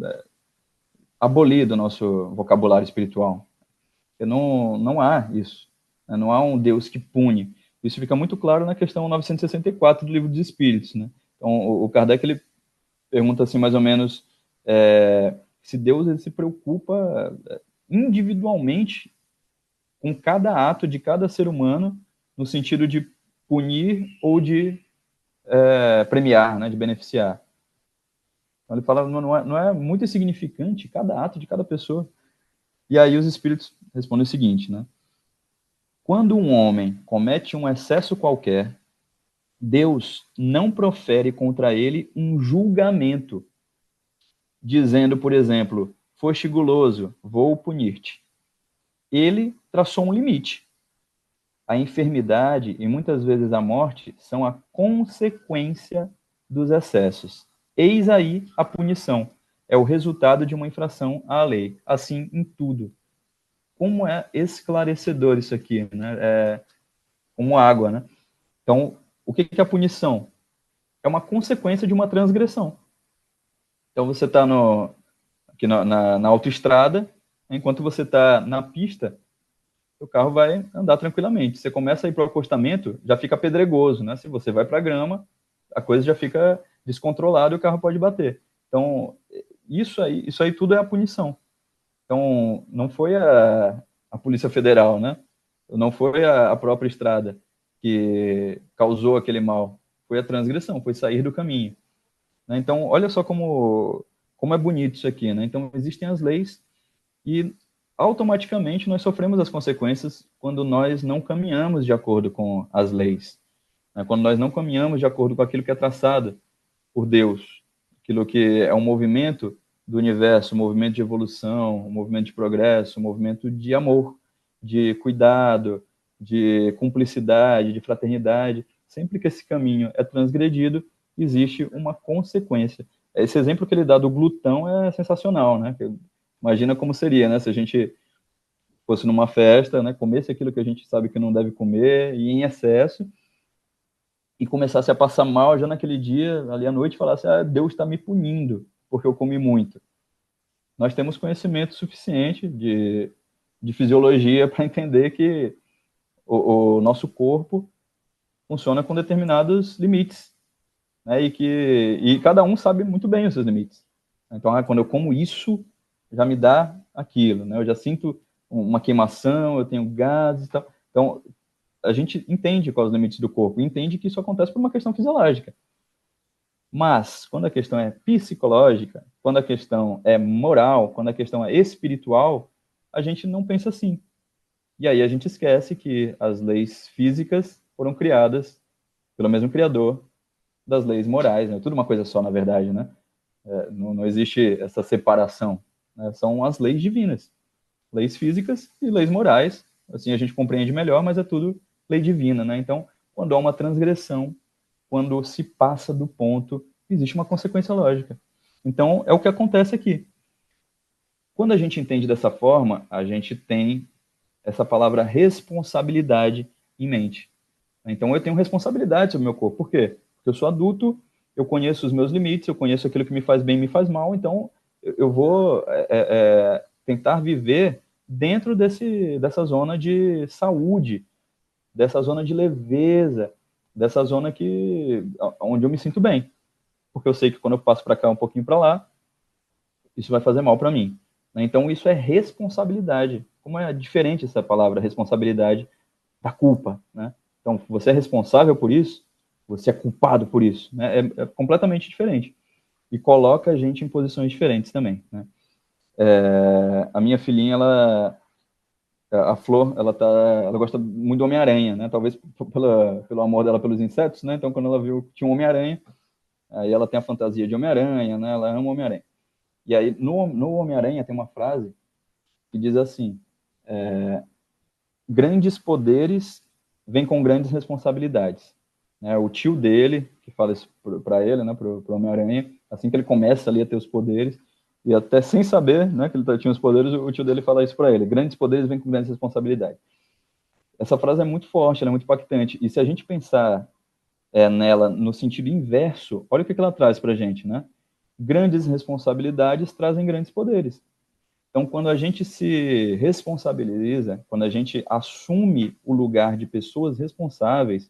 abolir do nosso vocabulário espiritual. Porque não há isso. Né? Não há um Deus que pune. Isso fica muito claro na questão 964 do Livro dos Espíritos, né? Então, o Kardec, ele pergunta assim, mais ou menos, se Deus ele se preocupa individualmente com cada ato de cada ser humano, no sentido de punir ou de premiar, né, de beneficiar. Então ele fala, não é muito insignificante cada ato de cada pessoa. E aí os espíritos respondem o seguinte, né? Quando um homem comete um excesso qualquer, Deus não profere contra ele um julgamento, dizendo, por exemplo, foste guloso, vou punir-te. Ele traçou um limite. A enfermidade e muitas vezes a morte são a consequência dos excessos. Eis aí a punição. É o resultado de uma infração à lei. Assim em tudo. Como é esclarecedor isso aqui, né? Como água, né? Então, o que é a punição? É uma consequência de uma transgressão. Então, você está aqui na autoestrada, enquanto você está na pista, o carro vai andar tranquilamente. Você começa a ir para o acostamento, já fica pedregoso, né? Se você vai para a grama, a coisa já fica descontrolada e o carro pode bater. Então, isso aí tudo é a punição. Então, não foi a Polícia Federal, né? Não foi a própria estrada que causou aquele mal. Foi a transgressão, foi sair do caminho. Né? Então, olha só como é bonito isso aqui, né? Então, existem as leis e automaticamente nós sofremos as consequências quando nós não caminhamos de acordo com as leis, né? Quando nós não caminhamos de acordo com aquilo que é traçado por Deus, aquilo que é um movimento do universo, um movimento de evolução, um movimento de progresso, um movimento de amor, de cuidado, de cumplicidade, de fraternidade. Sempre que esse caminho é transgredido, existe uma consequência. Esse exemplo que ele dá do glutão é sensacional, né? Imagina como seria, né? Se a gente fosse numa festa, né? Comesse aquilo que a gente sabe que não deve comer e em excesso, e começasse a passar mal já naquele dia, ali à noite, e falasse, Deus está me punindo porque eu comi muito. Nós temos conhecimento suficiente de fisiologia para entender que o nosso corpo funciona com determinados limites, né? E cada um sabe muito bem os seus limites. Então, quando eu como isso, já me dá aquilo, né? Eu já sinto uma queimação, eu tenho gases e tal. Então, a gente entende quais os limites do corpo, entende que isso acontece por uma questão fisiológica. Mas, quando a questão é psicológica, quando a questão é moral, quando a questão é espiritual, a gente não pensa assim. E aí a gente esquece que as leis físicas foram criadas pelo mesmo criador das leis morais, né? Tudo uma coisa só, na verdade, né? Não existe essa separação, né? São as leis divinas, leis físicas e leis morais. Assim a gente compreende melhor, mas é tudo lei divina, né? Então, quando há uma transgressão, quando se passa do ponto, existe uma consequência lógica. Então, é o que acontece aqui. Quando a gente entende dessa forma, a gente tem essa palavra responsabilidade em mente. Então, eu tenho responsabilidade sobre o meu corpo. Por quê? Porque eu sou adulto, eu conheço os meus limites, eu conheço aquilo que me faz bem e me faz mal, então eu vou tentar viver dentro dessa zona de saúde, dessa zona de leveza, dessa zona onde eu me sinto bem. Porque eu sei que quando eu passo para cá um pouquinho para lá, isso vai fazer mal para mim. Então, isso é responsabilidade. Como é diferente essa palavra, responsabilidade, da culpa, né? Então, você é responsável por isso, você é culpado por isso, né? É completamente diferente. E coloca a gente em posições diferentes também, né? A minha filhinha, a Flor, ela gosta muito do Homem-Aranha, né? Talvez pelo amor dela pelos insetos, né? Então, quando ela viu que tinha um Homem-Aranha, aí ela tem a fantasia de Homem-Aranha, né? Ela ama o Homem-Aranha. E aí, no Homem-Aranha, tem uma frase que diz assim, grandes poderes vêm com grandes responsabilidades. Né? O tio dele, que fala isso para ele, né, para o Homem-Aranha, assim que ele começa ali a ter os poderes, e até sem saber, né, que ele tinha os poderes, o tio dele fala isso para ele, grandes poderes vêm com grandes responsabilidades. Essa frase é muito forte, ela é muito impactante, e se a gente pensar nela no sentido inverso, olha o que ela traz para a gente, né? Grandes responsabilidades trazem grandes poderes. Então, quando a gente se responsabiliza, quando a gente assume o lugar de pessoas responsáveis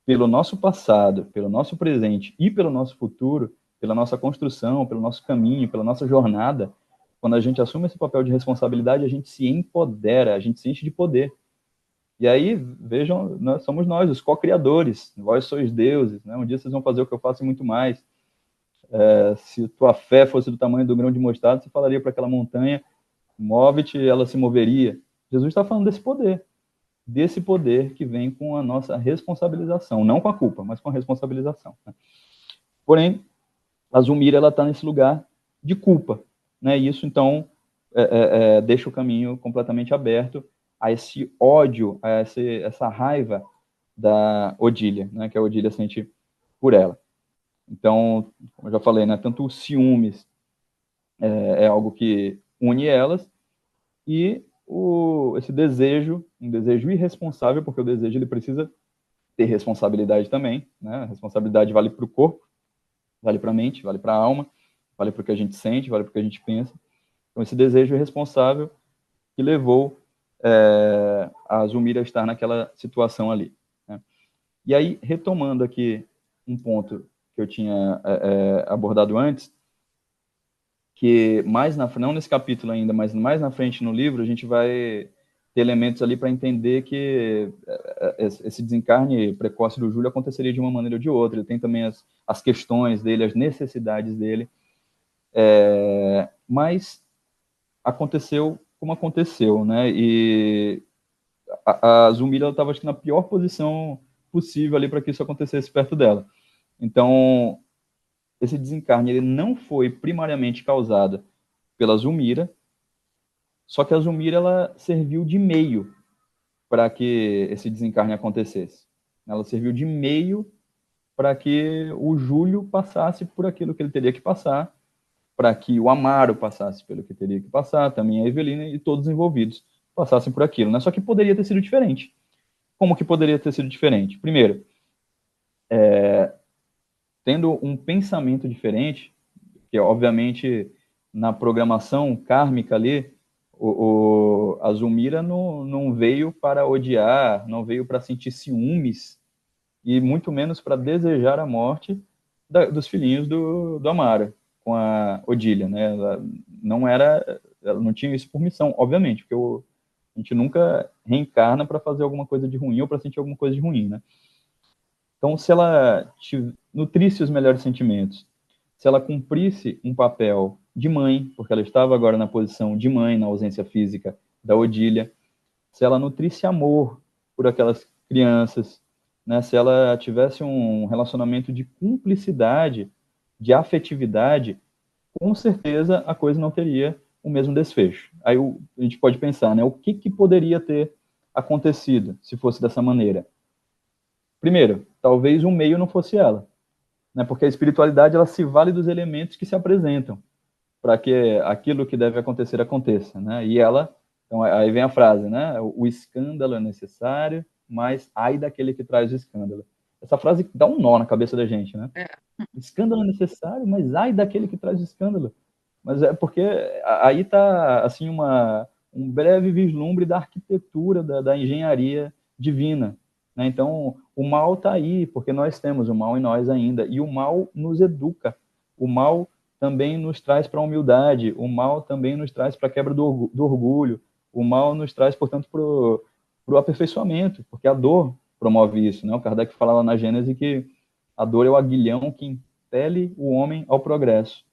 pelo nosso passado, pelo nosso presente e pelo nosso futuro, pela nossa construção, pelo nosso caminho, pela nossa jornada, quando a gente assume esse papel de responsabilidade, a gente se empodera, a gente se enche de poder. E aí, vejam, somos nós, os co-criadores, vós sois deuses, né? Um dia vocês vão fazer o que eu faço e muito mais. Se tua fé fosse do tamanho do grão de mostarda, você falaria para aquela montanha, move-te, ela se moveria. Jesus está falando desse poder que vem com a nossa responsabilização, não com a culpa, mas com a responsabilização. Né? Porém, a Zulmira, ela está nesse lugar de culpa, né? E isso, então, deixa o caminho completamente aberto a esse ódio, a essa raiva da Odília, né? Que a Odília sente por ela. Então, como eu já falei, né? Tanto o ciúmes é algo que une elas, e esse desejo, um desejo irresponsável, porque o desejo ele precisa ter responsabilidade também, né? A responsabilidade vale para o corpo, vale para a mente, vale para a alma, vale para o que a gente sente, vale para o que a gente pensa. Então, esse desejo irresponsável que levou a Zulmira a estar naquela situação ali. Né? E aí, retomando aqui um ponto que eu tinha abordado antes, que não nesse capítulo ainda, mas mais na frente no livro, a gente vai ter elementos ali para entender que esse desencarne precoce do Júlio aconteceria de uma maneira ou de outra. Ele tem também as questões dele, as necessidades dele. Mas aconteceu como aconteceu, né? E a Zulmira estava, acho que, na pior posição possível ali para que isso acontecesse perto dela. Então, esse desencarne ele não foi primariamente causado pela Zulmira, só que a Zulmira ela serviu de meio para que esse desencarne acontecesse. Ela serviu de meio para que o Júlio passasse por aquilo que ele teria que passar, para que o Amaro passasse pelo que teria que passar, também a Evelina e todos os envolvidos passassem por aquilo, né? Só que poderia ter sido diferente. Como que poderia ter sido diferente? Primeiro, tendo um pensamento diferente, que obviamente na programação kármica ali, a Zulmira não veio para odiar, não veio para sentir ciúmes, e muito menos para desejar a morte dos filhinhos do Amaro, com a Odília, né? Ela não tinha isso por missão, obviamente, porque a gente nunca reencarna para fazer alguma coisa de ruim ou para sentir alguma coisa de ruim, né? Então, se ela nutrisse os melhores sentimentos, se ela cumprisse um papel de mãe, porque ela estava agora na posição de mãe, na ausência física da Odília, se ela nutrisse amor por aquelas crianças, né, se ela tivesse um relacionamento de cumplicidade, de afetividade, com certeza a coisa não teria o mesmo desfecho. Aí a gente pode pensar, né, o que poderia ter acontecido se fosse dessa maneira? Primeiro, talvez o meio não fosse ela, né, porque a espiritualidade ela se vale dos elementos que se apresentam para que aquilo que deve acontecer aconteça, né? E ela, então aí vem a frase, né? O escândalo é necessário, mas ai daquele que traz o escândalo. Essa frase dá um nó na cabeça da gente, né? Escândalo é necessário, mas ai daquele que traz o escândalo. Mas é porque aí está assim um breve vislumbre da arquitetura da engenharia divina, né? Então o mal está aí porque nós temos o mal em nós ainda e o mal nos educa, o mal também nos traz para a humildade, o mal também nos traz para a quebra do orgulho, o mal nos traz, portanto, para o aperfeiçoamento, porque a dor promove isso, né? O Kardec fala lá na Gênese que a dor é o aguilhão que impele o homem ao progresso,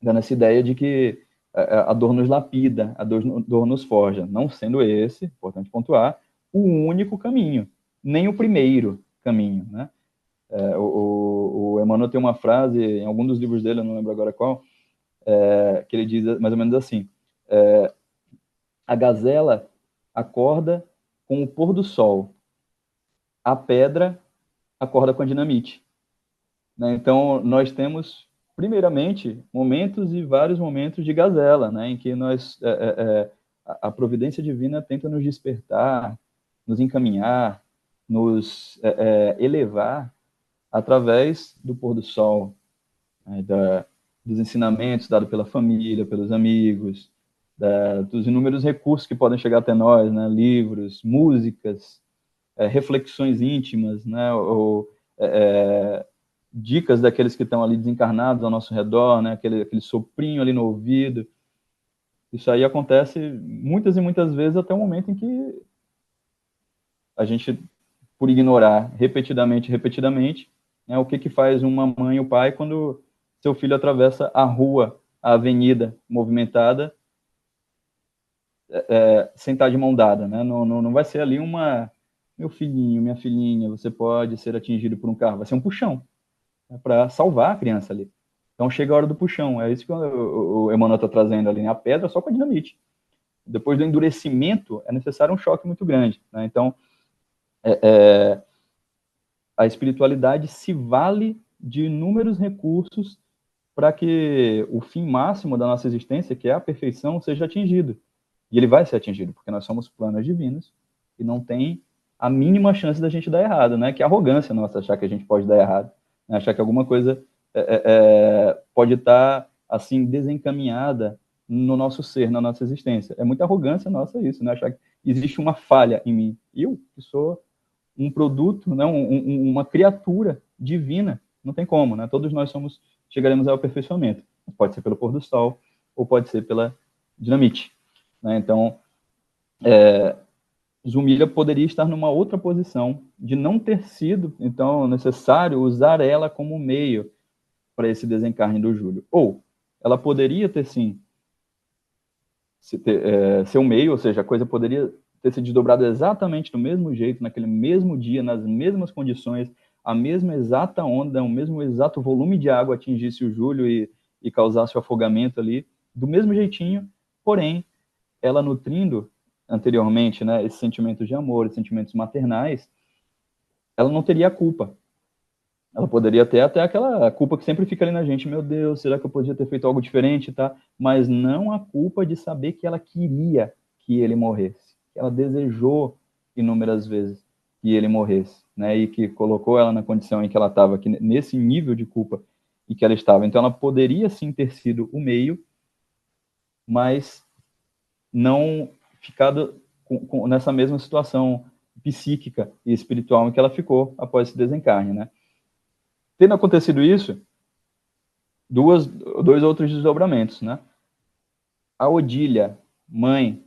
dando essa ideia de que a dor nos lapida, a dor nos forja, não sendo esse, importante pontuar, o único caminho, nem o primeiro caminho, né? O Emmanuel tem uma frase, em algum dos livros dele, eu não lembro agora qual, que ele diz mais ou menos assim, a gazela acorda com o pôr do sol, a pedra acorda com a dinamite. Né? Então, nós temos, primeiramente, momentos e vários momentos de gazela, né? Em que a providência divina tenta nos despertar, nos encaminhar, nos elevar através do pôr do sol, né? Dos ensinamentos dados pela família, pelos amigos, dos inúmeros recursos que podem chegar até nós, né? Livros, músicas, reflexões íntimas, né? Ou dicas daqueles que estão ali desencarnados ao nosso redor, né? Aquele soprinho ali no ouvido. Isso aí acontece muitas e muitas vezes até o momento em que a gente, por ignorar repetidamente, né? O que faz uma mãe ou pai quando seu filho atravessa a rua, a avenida movimentada, sem estar de mão dada, né? Não vai ser ali meu filhinho, minha filhinha, você pode ser atingido por um carro, vai ser um puxão, né, para salvar a criança ali. Então chega a hora do puxão, é isso que o Emmanuel está trazendo ali, né? A pedra só com a dinamite. Depois do endurecimento, é necessário um choque muito grande, né? Então, a espiritualidade se vale de inúmeros recursos para que o fim máximo da nossa existência, que é a perfeição, seja atingido. E ele vai ser atingido, porque nós somos planos divinos e não tem a mínima chance da gente dar errado, né? Que é arrogância nossa achar que a gente pode dar errado, né? Achar que alguma coisa pode estar assim desencaminhada no nosso ser, na nossa existência. É muita arrogância nossa isso, né? Achar que existe uma falha em mim. Eu, que sou um produto, né? Uma criatura divina, não tem como, né? Todos nós chegaremos ao aperfeiçoamento. Pode ser pelo pôr do sol ou pode ser pela dinamite. Né? Então, Zulmira poderia estar numa outra posição de não ter sido, então, necessário usar ela como meio para esse desencarne do Júlio. Ou ela poderia ter, sim, ser um meio, ou seja, a coisa poderia ter se desdobrado exatamente do mesmo jeito, naquele mesmo dia, nas mesmas condições, a mesma exata onda, o mesmo exato volume de água atingisse o Júlio e causasse o afogamento ali, do mesmo jeitinho, porém, ela nutrindo anteriormente, né, esses sentimentos de amor, esses sentimentos maternais, ela não teria culpa. Ela poderia ter até aquela culpa que sempre fica ali na gente, meu Deus, será que eu podia ter feito algo diferente, tá? Mas não a culpa de saber que ela queria que ele morresse. Ela desejou inúmeras vezes que ele morresse, né? E que colocou ela na condição em que ela estava, nesse nível de culpa em que ela estava. Então ela poderia sim ter sido o meio, mas não ficado nessa mesma situação psíquica e espiritual em que ela ficou após esse desencarne, né? Tendo acontecido isso, dois outros desdobramentos, né? A Odília, mãe,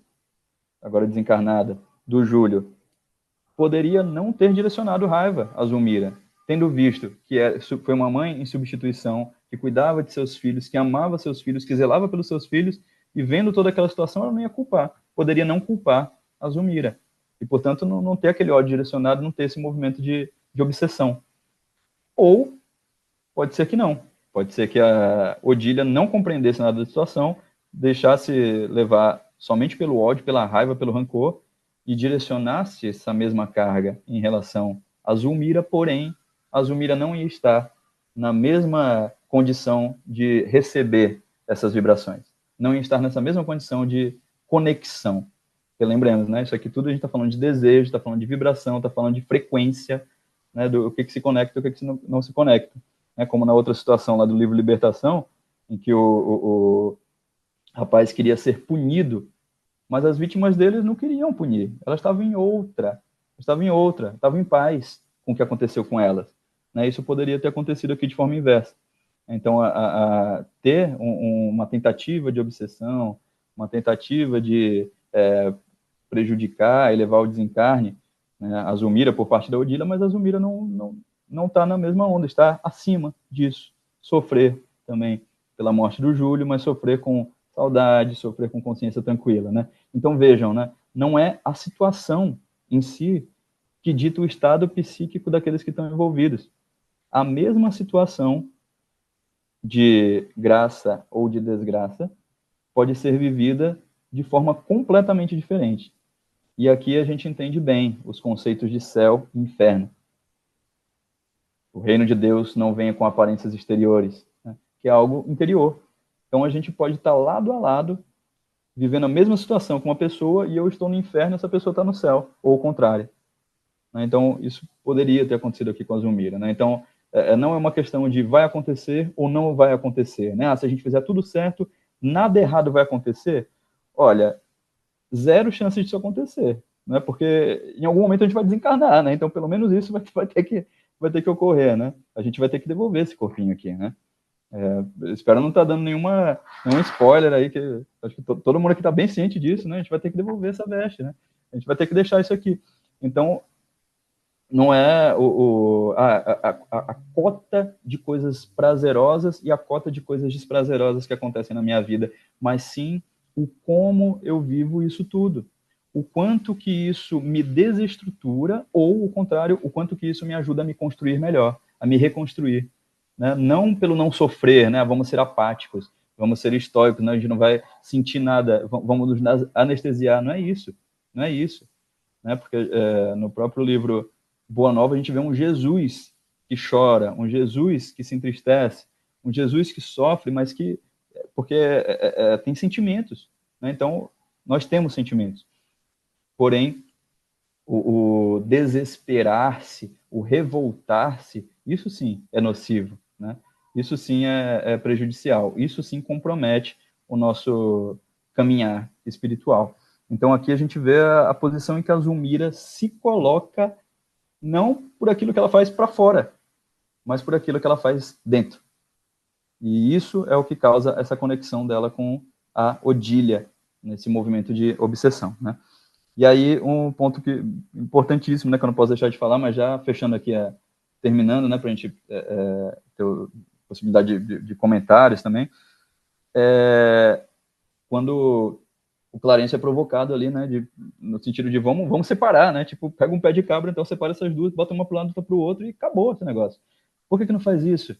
agora desencarnada, do Júlio, poderia não ter direcionado raiva a Zulmira, tendo visto que foi uma mãe em substituição, que cuidava de seus filhos, que amava seus filhos, que zelava pelos seus filhos, e vendo toda aquela situação, ela não ia culpar. Poderia não culpar a Zulmira. E, portanto, não ter aquele ódio direcionado, não ter esse movimento de obsessão. Ou pode ser que não. Pode ser que a Odília não compreendesse nada da situação, deixasse levar somente pelo ódio, pela raiva, pelo rancor, e direcionasse essa mesma carga em relação a Zulmira, porém, a Zulmira não ia estar na mesma condição de receber essas vibrações. Não ia estar nessa mesma condição de conexão. Porque lembremos, né? Isso aqui tudo a gente está falando de desejo, está falando de vibração, está falando de frequência, né? Do que se conecta e o que não se conecta. Como na outra situação lá do livro Libertação, em que o rapaz queria ser punido, mas as vítimas deles não queriam punir. Elas estavam em outra, estavam em paz com o que aconteceu com elas. Isso poderia ter acontecido aqui de forma inversa. Então, ter uma tentativa de obsessão, uma tentativa de prejudicar e levar ao desencarne, né, a Zulmira por parte da Odília, mas a Zulmira não está na mesma onda, está acima disso. Sofrer também pela morte do Júlio, mas sofrer com saudade, sofrer com consciência tranquila, né? Então vejam, né? Não é a situação em si que dita o estado psíquico daqueles que estão envolvidos. A mesma situação de graça ou de desgraça pode ser vivida de forma completamente diferente. E aqui a gente entende bem os conceitos de céu e inferno. O reino de Deus não vem com aparências exteriores, né? Que é algo interior. Então a gente pode estar lado a lado, vivendo a mesma situação com uma pessoa, e eu estou no inferno e essa pessoa está no céu, ou o contrário. Então isso poderia ter acontecido aqui com a Zulmira, né? Então não é uma questão de vai acontecer ou não vai acontecer, né? Se a gente fizer tudo certo, nada errado vai acontecer. Olha, zero chance disso acontecer, né? Porque em algum momento a gente vai desencarnar, né? Então pelo menos isso vai ter que ocorrer, né? A gente vai ter que devolver esse corpinho aqui, né? Espero não estar dando nenhum spoiler aí, que acho que todo mundo aqui está bem ciente disso, né? A gente vai ter que devolver essa veste, né? A gente vai ter que deixar isso aqui. Então, não é a cota de coisas prazerosas e a cota de coisas desprazerosas que acontecem na minha vida, mas sim o como eu vivo isso tudo. O quanto que isso me desestrutura, ou, o contrário, o quanto que isso me ajuda a me construir melhor, a me reconstruir. Né? Não pelo não sofrer, né? Vamos ser apáticos, vamos ser estoicos, né? A gente não vai sentir nada, vamos nos anestesiar. Não é isso, não é isso. Né? Porque no próprio livro Boa Nova a gente vê um Jesus que chora, um Jesus que se entristece, um Jesus que sofre, mas que porque tem sentimentos, né? Então nós temos sentimentos, porém o desesperar-se, o revoltar-se, isso sim é nocivo, né? Isso sim é prejudicial, isso sim compromete o nosso caminhar espiritual. Então aqui a gente vê a posição em que a Zulmira se coloca, não por aquilo que ela faz para fora, mas por aquilo que ela faz dentro. E isso é o que causa essa conexão dela com a Odília, nesse movimento de obsessão, né? E aí, um ponto importantíssimo, né, que eu não posso deixar de falar, mas já fechando aqui, terminando, né, para a gente ter possibilidade de comentários também, quando o Clarence é provocado ali, né, no sentido de vamos separar, né, tipo, pega um pé de cabra, então separa essas duas, bota uma para o lado, outra para o outro e acabou esse negócio. Por que não faz isso?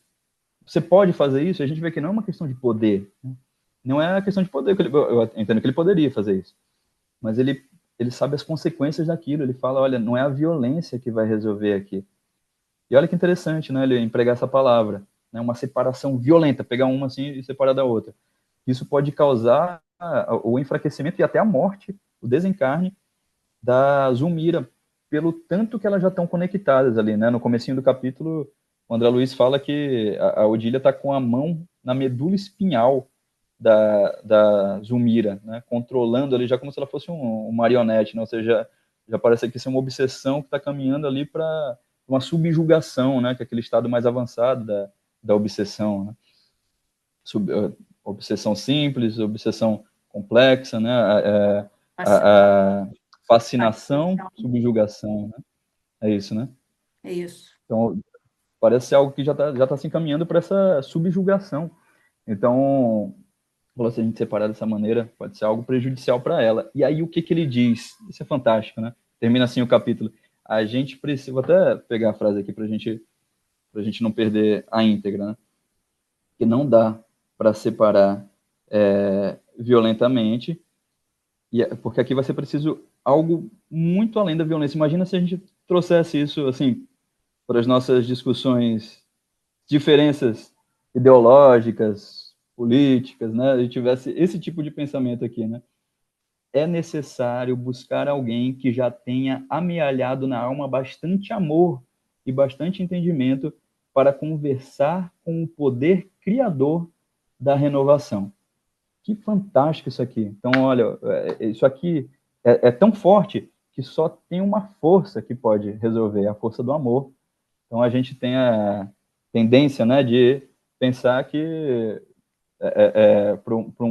Você pode fazer isso, a gente vê que não é uma questão de poder, né? Não é a questão de poder, eu entendo que ele poderia fazer isso, mas ele sabe as consequências daquilo, ele fala, olha, não é a violência que vai resolver aqui. E olha que interessante, né, ele empregar essa palavra, né, uma separação violenta, pegar uma assim e separar da outra. Isso pode causar o enfraquecimento e até a morte, o desencarne da Zulmira, pelo tanto que elas já estão conectadas ali, né? No comecinho do capítulo, o André Luiz fala que a Odília está com a mão na medula espinhal da Zulmira, né? Controlando ali, já como se ela fosse um marionete, né? Ou seja, já parece que isso é uma obsessão que está caminhando ali para uma subjugação, né? Que é aquele estado mais avançado da obsessão, né? Obsessão simples, obsessão complexa, né? A fascinação, subjugação, né? É isso, né?
É isso.
Então, parece ser algo que já tá se encaminhando para essa subjugação. Então, se a gente separar dessa maneira, pode ser algo prejudicial para ela. E aí, o que ele diz? Isso é fantástico, né? Termina assim o capítulo. A gente precisa... Vou até pegar a frase aqui para a gente não perder a íntegra, né? Que não dá para separar violentamente, porque aqui vai ser preciso algo muito além da violência. Imagina se a gente trouxesse isso assim para as nossas discussões, diferenças ideológicas, políticas, né? E tivesse esse tipo de pensamento aqui, né? É necessário buscar alguém que já tenha amealhado na alma bastante amor e bastante entendimento para conversar com o poder criador da renovação. Que fantástico isso aqui. Então, olha, isso aqui é tão forte que só tem uma força que pode resolver, a força do amor. Então, a gente tem a tendência, né, de pensar que para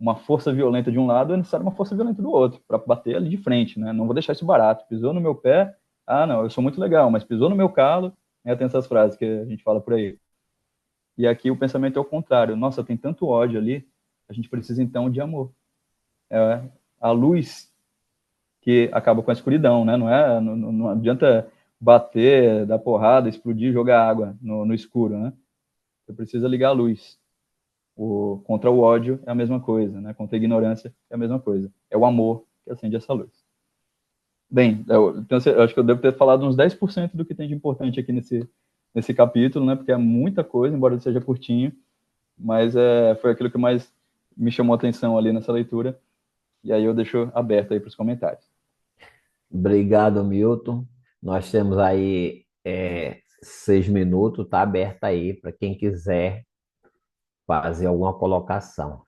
uma força violenta de um lado é necessário uma força violenta do outro, para bater ali de frente, né? Não vou deixar isso barato. Pisou no meu pé, não, eu sou muito legal, mas pisou no meu calo, né, tem essas frases que a gente fala por aí. E aqui o pensamento é o contrário. Nossa, tem tanto ódio ali, a gente precisa então de amor. É a luz que acaba com a escuridão, né? Não adianta bater, dar porrada, explodir, jogar água no escuro, né? Você precisa ligar a luz. Contra o ódio é a mesma coisa, né? Contra a ignorância é a mesma coisa. É o amor que acende essa luz. Bem, então, eu acho que eu devo ter falado uns 10% do que tem de importante aqui nesse capítulo, né? Porque é muita coisa, embora ele seja curtinho, mas foi aquilo que mais me chamou a atenção ali nessa leitura. E aí eu deixo aberto aí para os comentários.
Obrigado, Milton. Nós temos aí 6 minutos, tá aberto aí para quem quiser fazer alguma colocação.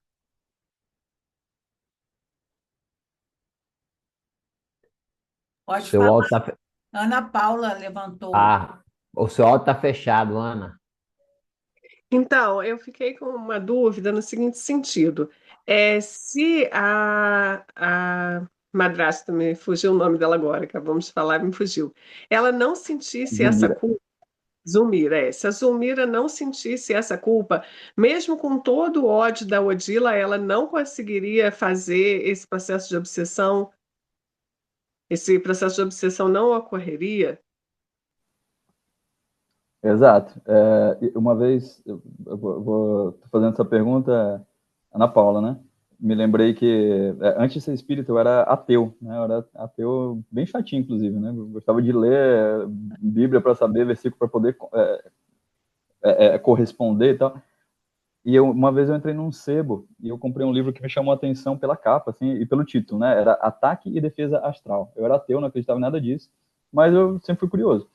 Pode
Seu
falar.
áudio tá...
Ana Paula levantou.
O seu áudio está fechado, Ana.
Então, eu fiquei com uma dúvida no seguinte sentido. Se a madrasta, me fugiu o nome dela agora, acabamos de falar, me fugiu, ela não sentisse essa
Zulmira.
culpa, Zulmira, se a Zulmira não sentisse essa culpa, mesmo com todo o ódio da Odila, ela não conseguiria fazer esse processo de obsessão não ocorreria?
Exato. Uma vez, eu vou fazendo essa pergunta, Ana Paula, né? Me lembrei que antes de ser espírita eu era ateu, né? Eu era ateu bem chatinho, inclusive, né? Eu gostava de ler Bíblia para saber versículo para poder corresponder e tal. E uma vez eu entrei num sebo e eu comprei um livro que me chamou a atenção pela capa, assim, e pelo título, né? Era Ataque e Defesa Astral. Eu era ateu, não acreditava em nada disso, mas eu sempre fui curioso.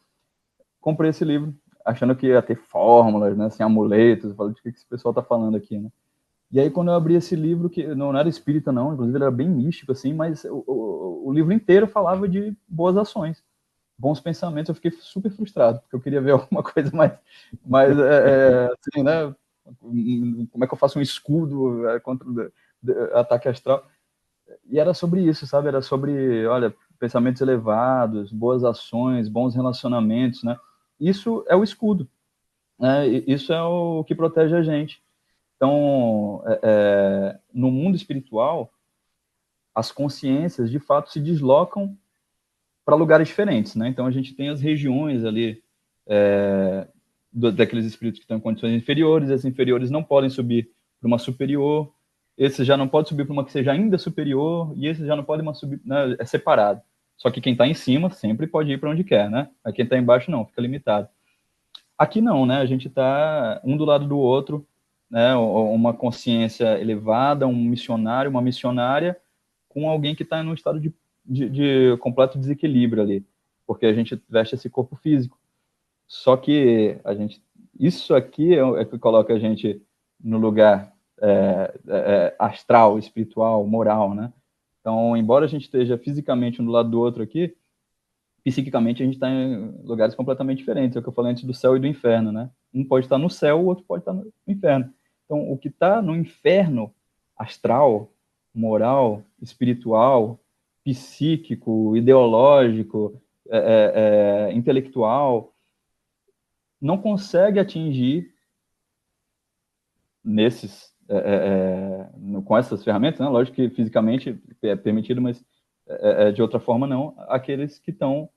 Comprei esse livro, achando que ia ter fórmulas, né? Assim, amuletos. Eu falei, de que esse pessoal tá falando aqui, né? E aí, quando eu abri esse livro, que não era espírita, não, inclusive ele era bem místico, assim, mas o livro inteiro falava de boas ações, bons pensamentos. Eu fiquei super frustrado, porque eu queria ver alguma coisa mais assim, né? Como é que eu faço um escudo contra o ataque astral? E era sobre isso, sabe? Era sobre, olha, pensamentos elevados, boas ações, bons relacionamentos, né? Isso é o escudo, né? Isso é o que protege a gente. Então, no mundo espiritual, as consciências, de fato, se deslocam para lugares diferentes, né? Então, a gente tem as regiões ali daqueles espíritos que estão em condições inferiores, esses inferiores não podem subir para uma superior, esse já não pode subir para uma que seja ainda superior, e esse já não pode subir, né? É separado. Só que quem está em cima sempre pode ir para onde quer, né? Mas quem está embaixo não, fica limitado. Aqui não, né? A gente está um do lado do outro, né? Uma consciência elevada, um missionário, uma missionária, com alguém que está em um estado de completo desequilíbrio ali, porque a gente veste esse corpo físico. Só que isso aqui é que coloca a gente no lugar astral, espiritual, moral, né? Então, embora a gente esteja fisicamente um do lado do outro aqui, psiquicamente a gente está em lugares completamente diferentes. É o que eu falei antes do céu e do inferno, né? Um pode estar no céu, o outro pode estar no inferno. Então, o que está no inferno astral, moral, espiritual, psíquico, ideológico, intelectual, não consegue atingir com essas ferramentas, né? Lógico que fisicamente é permitido, mas de outra forma não, aqueles que estão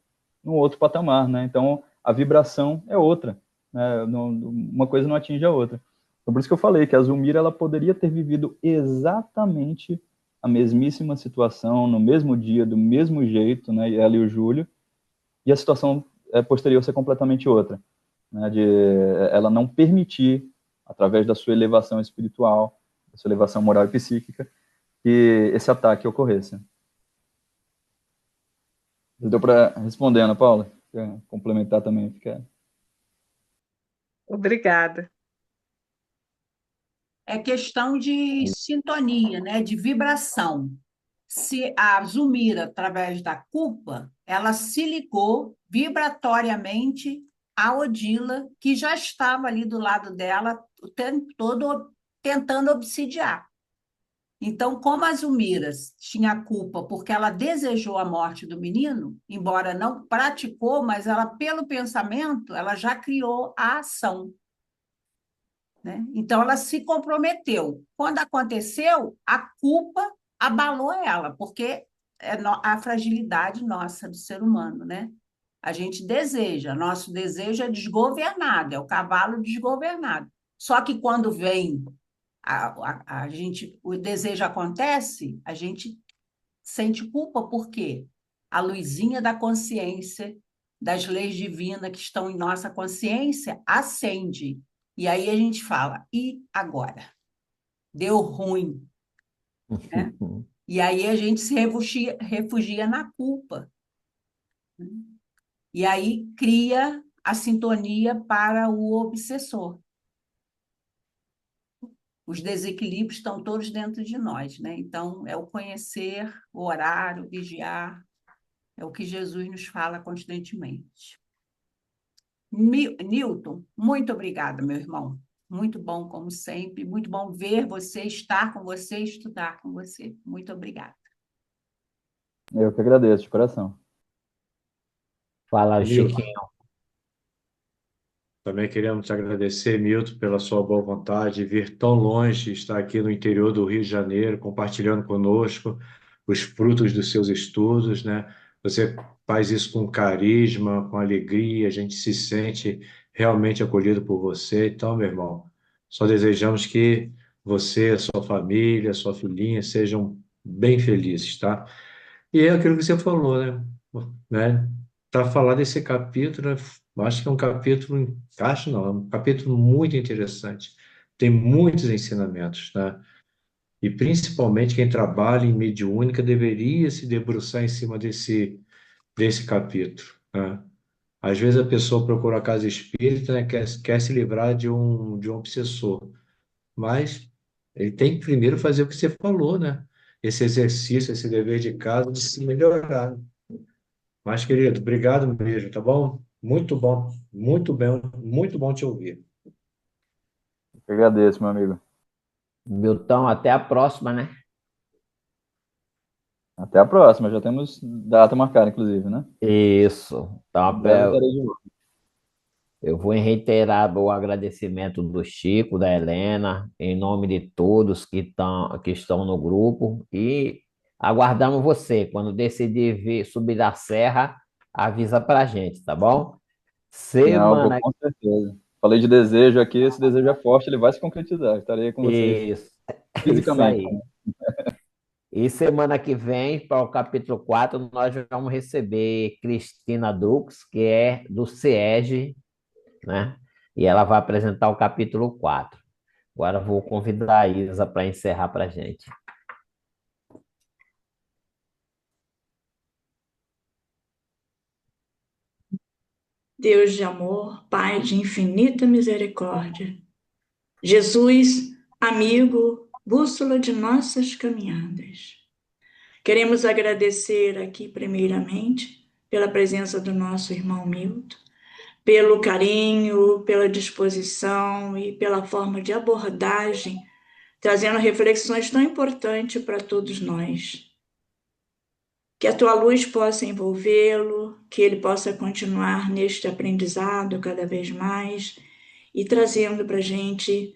no outro patamar, né? Então, a vibração é outra, né? Uma coisa não atinge a outra. Então, por isso que eu falei que a Zulmira, ela poderia ter vivido exatamente a mesmíssima situação, no mesmo dia, do mesmo jeito, né? Ela e o Júlio, e a situação posterior ser completamente outra, né? De ela não permitir, através da sua elevação espiritual, da sua elevação moral e psíquica, que esse ataque ocorresse. Deu para responder, Ana Paula? Quer complementar também? Fica...
Obrigada.
É questão de sintonia, né? De vibração. Se a Zulmira, através da culpa, ela se ligou vibratoriamente à Odila, que já estava ali do lado dela o tempo todo tentando obsidiar. Então, como a Zulmira tinha culpa porque ela desejou a morte do menino, embora não praticou, mas ela, pelo pensamento, ela já criou a ação, né? Então, ela se comprometeu. Quando aconteceu, a culpa abalou ela, porque é a fragilidade nossa do ser humano, né? A gente deseja, nosso desejo é desgovernado, é o cavalo desgovernado. Só que quando vem a gente, o desejo acontece, a gente sente culpa, por quê? A luzinha da consciência, das leis divinas que estão em nossa consciência, acende. E aí a gente fala, e agora? Deu ruim, né? E aí a gente se refugia na culpa. E aí cria a sintonia para o obsessor. Os desequilíbrios estão todos dentro de nós, né? Então, é o conhecer, o orar, o vigiar, é o que Jesus nos fala constantemente. Newton, muito obrigada, meu irmão. Muito bom, como sempre. Muito bom ver você, estar com você, estudar com você. Muito obrigada.
Eu que agradeço, de coração.
Fala,
Milton,
Chiquinho.
também queremos te agradecer, Milton, pela sua boa vontade de vir tão longe, estar aqui no interior do Rio de Janeiro, compartilhando conosco os frutos dos seus estudos, né? Você faz isso com carisma, com alegria, a gente se sente realmente acolhido por você. Então, meu irmão, só desejamos que você, a sua família, a sua filhinha sejam bem felizes, tá? E é aquilo que você falou, né? Para falar desse capítulo, eu acho que é um capítulo, acho não, é um capítulo muito interessante. Tem muitos ensinamentos, né? E principalmente quem trabalha em mediúnica deveria se debruçar em cima desse capítulo, né? Às vezes a pessoa procura a casa espírita, né, quer se livrar de um obsessor, mas ele tem que primeiro fazer o que você falou, né? Esse exercício, esse dever de casa de se melhorar. Mas, querido, obrigado mesmo, tá bom? Muito bom, muito bom te ouvir.
Eu agradeço, meu amigo.
Milton, até a próxima, né?
Até a próxima, já temos data marcada, inclusive, né?
Isso.
Em
Então,
breve estarei de volta.
eu vou reiterar o agradecimento do Chico, da Helena, em nome de todos que estão no grupo, e Aguardamos você. Quando decidir subir a serra, avisa pra gente, tá bom?
Não, vou
Semana.
com certeza. Falei de desejo aqui, esse desejo é forte, ele vai se concretizar. Estarei com vocês
Isso, isso
fisicamente,
aí.
né?
E semana que vem, para o capítulo 4, nós vamos receber Cristina Dux, que é do SEEG, né? E ela vai apresentar o capítulo 4. Agora eu vou convidar a Isa para encerrar para a gente.
Deus de amor, Pai de infinita misericórdia, Jesus, amigo, bússola de nossas caminhadas. Queremos agradecer aqui, primeiramente, pela presença do nosso irmão Milton, pelo carinho, pela disposição e pela forma de abordagem, trazendo reflexões tão importantes para todos nós. Que a tua luz possa envolvê-lo, que ele possa continuar neste aprendizado cada vez mais e trazendo para a gente,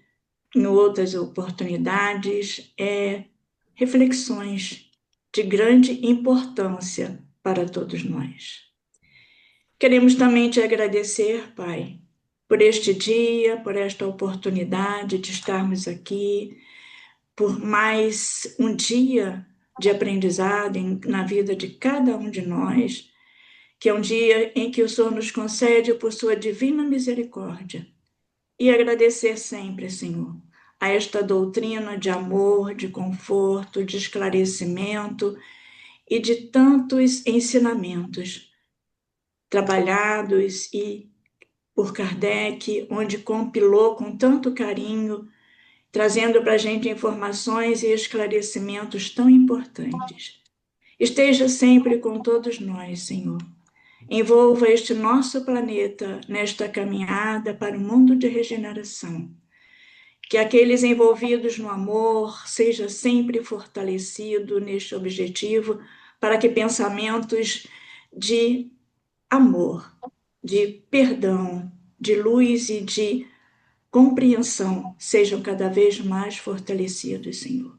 em outras oportunidades, reflexões de grande importância para todos nós. Queremos também te agradecer, Pai, por este dia, por esta oportunidade de estarmos aqui, por mais um dia de aprendizado na vida de cada um de nós, que é um dia em que o Senhor nos concede por sua divina misericórdia. E agradecer sempre, Senhor, a esta doutrina de amor, de conforto, de esclarecimento e de tantos ensinamentos trabalhados e por Kardec, onde compilou com tanto carinho, trazendo para a gente informações e esclarecimentos tão importantes. Esteja sempre com todos nós, Senhor. Envolva este nosso planeta nesta caminhada para o mundo de regeneração. Que aqueles envolvidos no amor seja sempre fortalecido neste objetivo, para que pensamentos de amor, de perdão, de luz e de compreensão sejam cada vez mais fortalecidos, Senhor.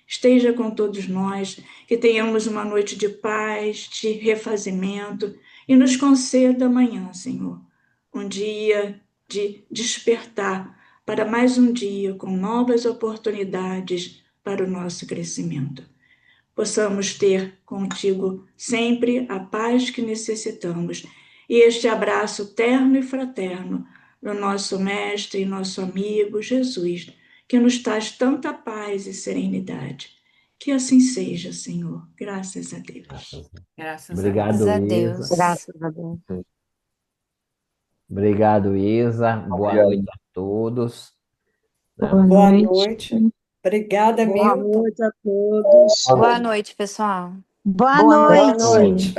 Esteja com todos nós, que tenhamos uma noite de paz, de refazimento, e nos conceda amanhã, Senhor, um dia de despertar para mais um dia com novas oportunidades para o nosso crescimento. Possamos ter contigo sempre a paz que necessitamos e este abraço terno e fraterno do nosso mestre e nosso amigo Jesus, que nos traz tanta paz e serenidade. Que assim seja, Senhor. Graças a Deus.
Graças
Obrigado,
a
Isa.
Graças a Deus.
Obrigado, Isa. Boa
Obrigado.
noite a todos.
Boa noite. Obrigada,
Boa
Milton.
noite a todos.
Boa noite, pessoal.
Boa
Boa
noite.
noite.